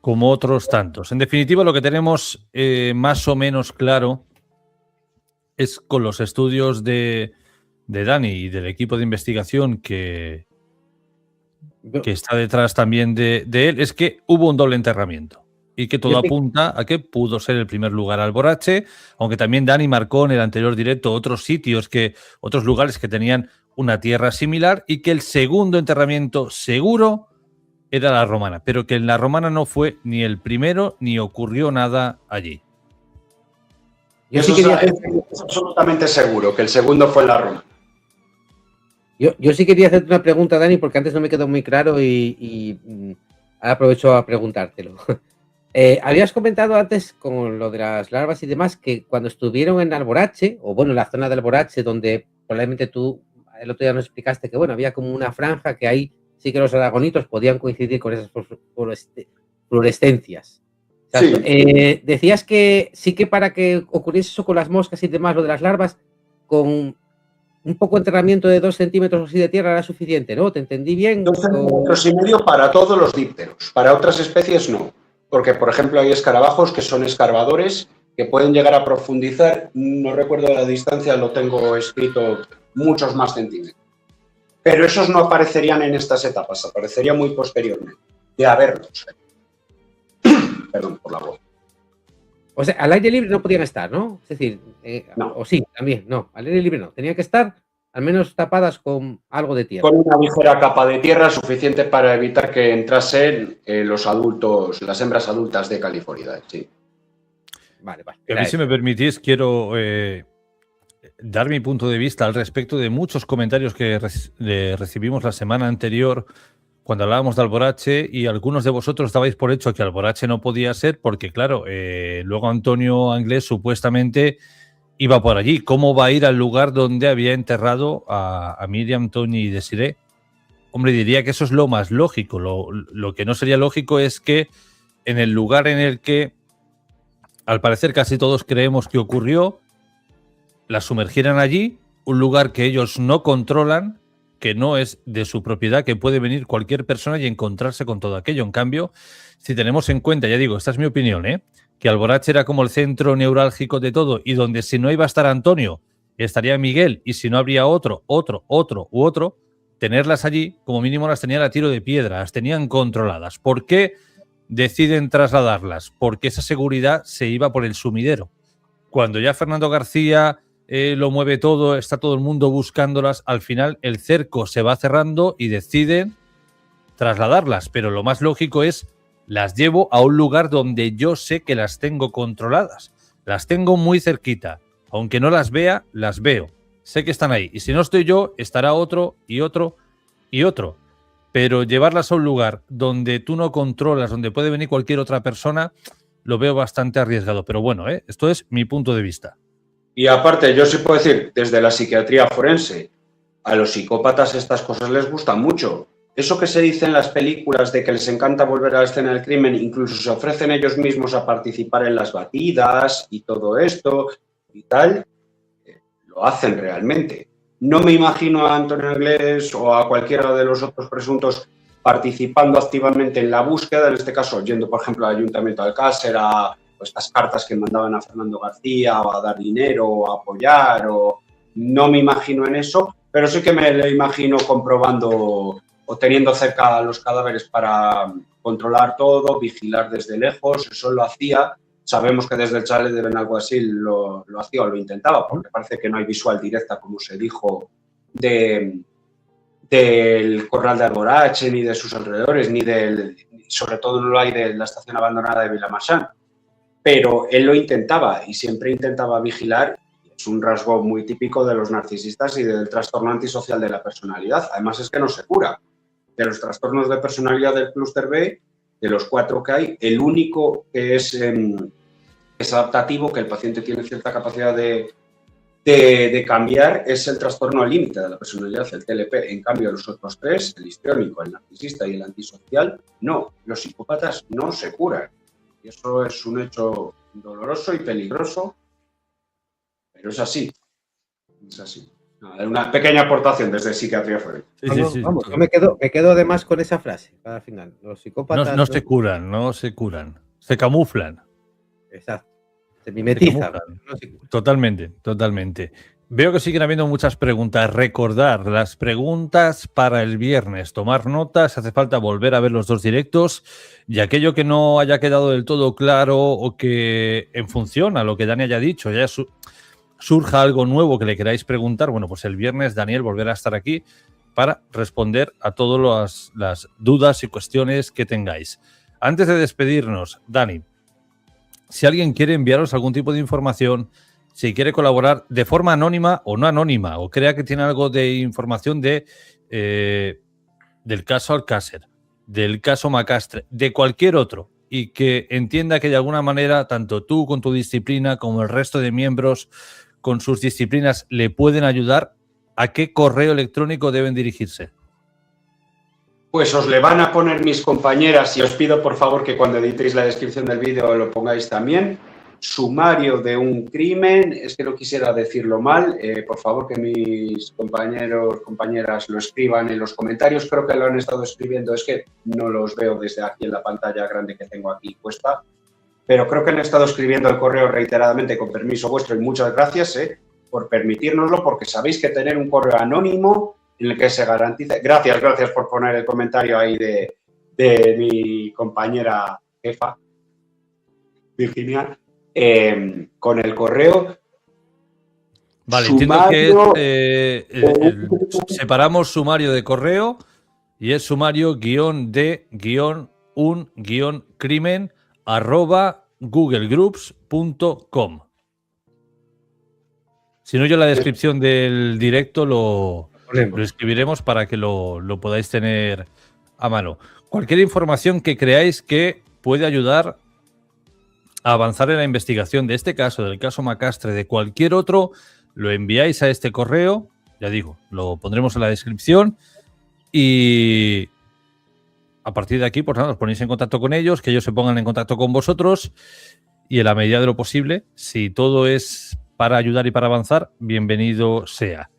como otros tantos. En definitiva, lo que tenemos más o menos claro es con los estudios de Dani y del equipo de investigación que está detrás también de él, es que hubo un doble enterramiento y que todo apunta a que pudo ser el primer lugar Alborache, aunque también Dani marcó en el anterior directo otros lugares que tenían una tierra similar y que el segundo enterramiento seguro era la Romana, pero que en la Romana no fue ni el primero ni ocurrió nada allí. Yo sí quería hacer... Es absolutamente seguro que el segundo fue en la Romana. Yo sí quería hacerte una pregunta, Dani, porque antes no me quedó muy claro y ahora aprovecho a preguntártelo. Habías comentado antes con lo de las larvas y demás que cuando estuvieron en Alborache, o bueno, en la zona de Alborache, donde probablemente tú el otro día nos explicaste que bueno, había como una franja que ahí sí que los aragonitos podían coincidir con esas fluorescencias. Sí. Decías que sí que para que ocurriese eso con las moscas y demás, lo de las larvas, con un poco de enterramiento de 2 centímetros así de tierra era suficiente, ¿no? ¿Te entendí bien? 2,5 centímetros para todos los dípteros. Para otras especies no. Porque, por ejemplo, hay escarabajos que son escarbadores que pueden llegar a profundizar, no recuerdo la distancia, lo tengo escrito, muchos más centímetros. Pero esos no aparecerían en estas etapas, aparecerían muy posteriormente, de haberlos. Perdón por la voz. O sea, al aire libre no podían estar, ¿no? Es decir, no. O sí, también, no, al aire libre no. Tenían que estar al menos tapadas con algo de tierra. Con una ligera capa de tierra suficiente para evitar que entrasen los adultos, las hembras adultas de California, sí. Vale. A mí, si me permitís, quiero dar mi punto de vista al respecto de muchos comentarios que recibimos la semana anterior cuando hablábamos de Alborache, y algunos de vosotros dabais por hecho que Alborache no podía ser porque, claro, luego Antonio Anglés supuestamente iba por allí. ¿Cómo va a ir al lugar donde había enterrado a Miriam, Tony y Desiree? Hombre, diría que eso es lo más lógico. Lo que no sería lógico es que en el lugar en el que al parecer casi todos creemos que ocurrió, la sumergieran allí, un lugar que ellos no controlan, que no es de su propiedad, que puede venir cualquier persona y encontrarse con todo aquello. En cambio, si tenemos en cuenta, ya digo, esta es mi opinión, que Alborache era como el centro neurálgico de todo y donde si no iba a estar Antonio, estaría Miguel, y si no habría otro, tenerlas allí, como mínimo las tenían a tiro de piedra, las tenían controladas. ¿Por qué deciden trasladarlas? Porque esa seguridad se iba por el sumidero. Cuando ya Fernando García lo mueve todo, está todo el mundo buscándolas, al final el cerco se va cerrando y deciden trasladarlas, pero lo más lógico es las llevo a un lugar donde yo sé que las tengo controladas, las tengo muy cerquita, aunque no las vea, las veo, sé que están ahí, y si no estoy yo, estará otro y otro y otro. Pero llevarlas a un lugar donde tú no controlas, donde puede venir cualquier otra persona, lo veo bastante arriesgado. Pero bueno, esto es mi punto de vista. Y aparte, yo sí puedo decir, desde la psiquiatría forense, a los psicópatas estas cosas les gustan mucho. Eso que se dice en las películas de que les encanta volver a la escena del crimen, incluso se ofrecen ellos mismos a participar en las batidas y todo esto y tal, lo hacen realmente. No me imagino a Antonio Anglés o a cualquiera de los otros presuntos participando activamente en la búsqueda, en este caso yendo, por ejemplo, al Ayuntamiento de Alcácer a estas cartas que mandaban a Fernando García o a dar dinero o a apoyar, o no me imagino en eso, pero sí que me lo imagino comprobando o teniendo cerca a los cadáveres para controlar todo, vigilar desde lejos. Eso lo hacía. Sabemos que desde el chalet de Benaguasil lo hacía o lo intentaba, porque parece que no hay visual directa, como se dijo, del corral de Alborache, ni de sus alrededores, sobre todo no lo hay de la estación abandonada de Vilamarchán. Pero él lo intentaba y siempre intentaba vigilar. Es un rasgo muy típico de los narcisistas y del trastorno antisocial de la personalidad. Además, es que no se cura. De los trastornos de personalidad del clúster B, de los 4 que hay, el único que es adaptativo, que el paciente tiene cierta capacidad de cambiar, es el trastorno límite de la personalidad, el TLP. En cambio, los otros 3, el histriónico, el narcisista y el antisocial, no. Los psicópatas no se curan. Y eso es un hecho doloroso y peligroso, pero es así. Es así. Una pequeña aportación desde Psiquiatría Forense. Sí. Vamos, yo me quedo además con esa frase para el final. Los psicópatas no se curan, no se curan. Se camuflan. Exacto. Se mimetizan. Totalmente. Veo que siguen habiendo muchas preguntas. Recordar las preguntas para el viernes. Tomar notas. Hace falta volver a ver los 2 directos. Y aquello que no haya quedado del todo claro o que en función a lo que Dani haya dicho ya surja algo nuevo que le queráis preguntar, bueno, pues el viernes Daniel volverá a estar aquí para responder a todas las dudas y cuestiones que tengáis. Antes de despedirnos, Dani, si alguien quiere enviaros algún tipo de información, si quiere colaborar de forma anónima o no anónima, o crea que tiene algo de información del caso Alcácer, del caso Macastre, de cualquier otro, y que entienda que de alguna manera tanto tú con tu disciplina como el resto de miembros con sus disciplinas le pueden ayudar, ¿a qué correo electrónico deben dirigirse? Pues os le van a poner mis compañeras y os pido por favor que cuando editéis la descripción del vídeo lo pongáis también. Sumario de un crimen, es que no quisiera decirlo mal, por favor que mis compañeras lo escriban en los comentarios. Creo que lo han estado escribiendo, es que no los veo desde aquí en la pantalla grande que tengo aquí puesta, pero creo que han estado escribiendo el correo reiteradamente con permiso vuestro y muchas gracias por permitírnoslo, porque sabéis que tener un correo anónimo en el que se garantice. Gracias por poner el comentario ahí de mi compañera jefa, Virginia, con el correo. Vale, entiendo que separamos sumario de correo y es sumario-de-un-crimen@googlegroups.com. Si no, yo en la descripción del directo lo escribiremos para que lo podáis tener a mano. Cualquier información que creáis que puede ayudar a avanzar en la investigación de este caso, del caso Macastre, de cualquier otro, lo enviáis a este correo, ya digo, lo pondremos en la descripción y a partir de aquí, pues nada, os ponéis en contacto con ellos, que ellos se pongan en contacto con vosotros y en la medida de lo posible, si todo es para ayudar y para avanzar, bienvenido sea.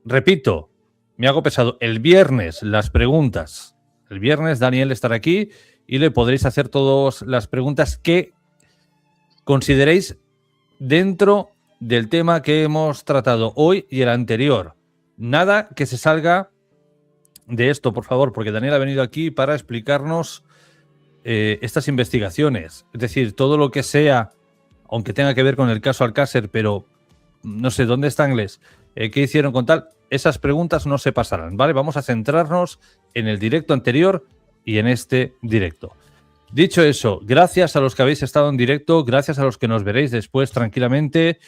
Repito, me hago pesado, el viernes las preguntas, el viernes Daniel estará aquí y le podréis hacer todas las preguntas que consideréis dentro del tema que hemos tratado hoy y el anterior. Nada que se salga de esto, por favor, porque Daniel ha venido aquí para explicarnos estas investigaciones. Es decir, todo lo que sea, aunque tenga que ver con el caso Alcácer, pero no sé, ¿dónde está Inglés? ¿Qué hicieron con tal? Esas preguntas no se pasarán, ¿vale? Vamos a centrarnos en el directo anterior y en este directo. Dicho eso, gracias a los que habéis estado en directo, gracias a los que nos veréis después tranquilamente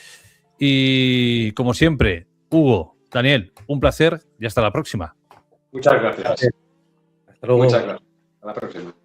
y, como siempre, Hugo, Daniel, un placer y hasta la próxima. Muchas gracias. Hasta luego. Muchas gracias. Hasta la próxima.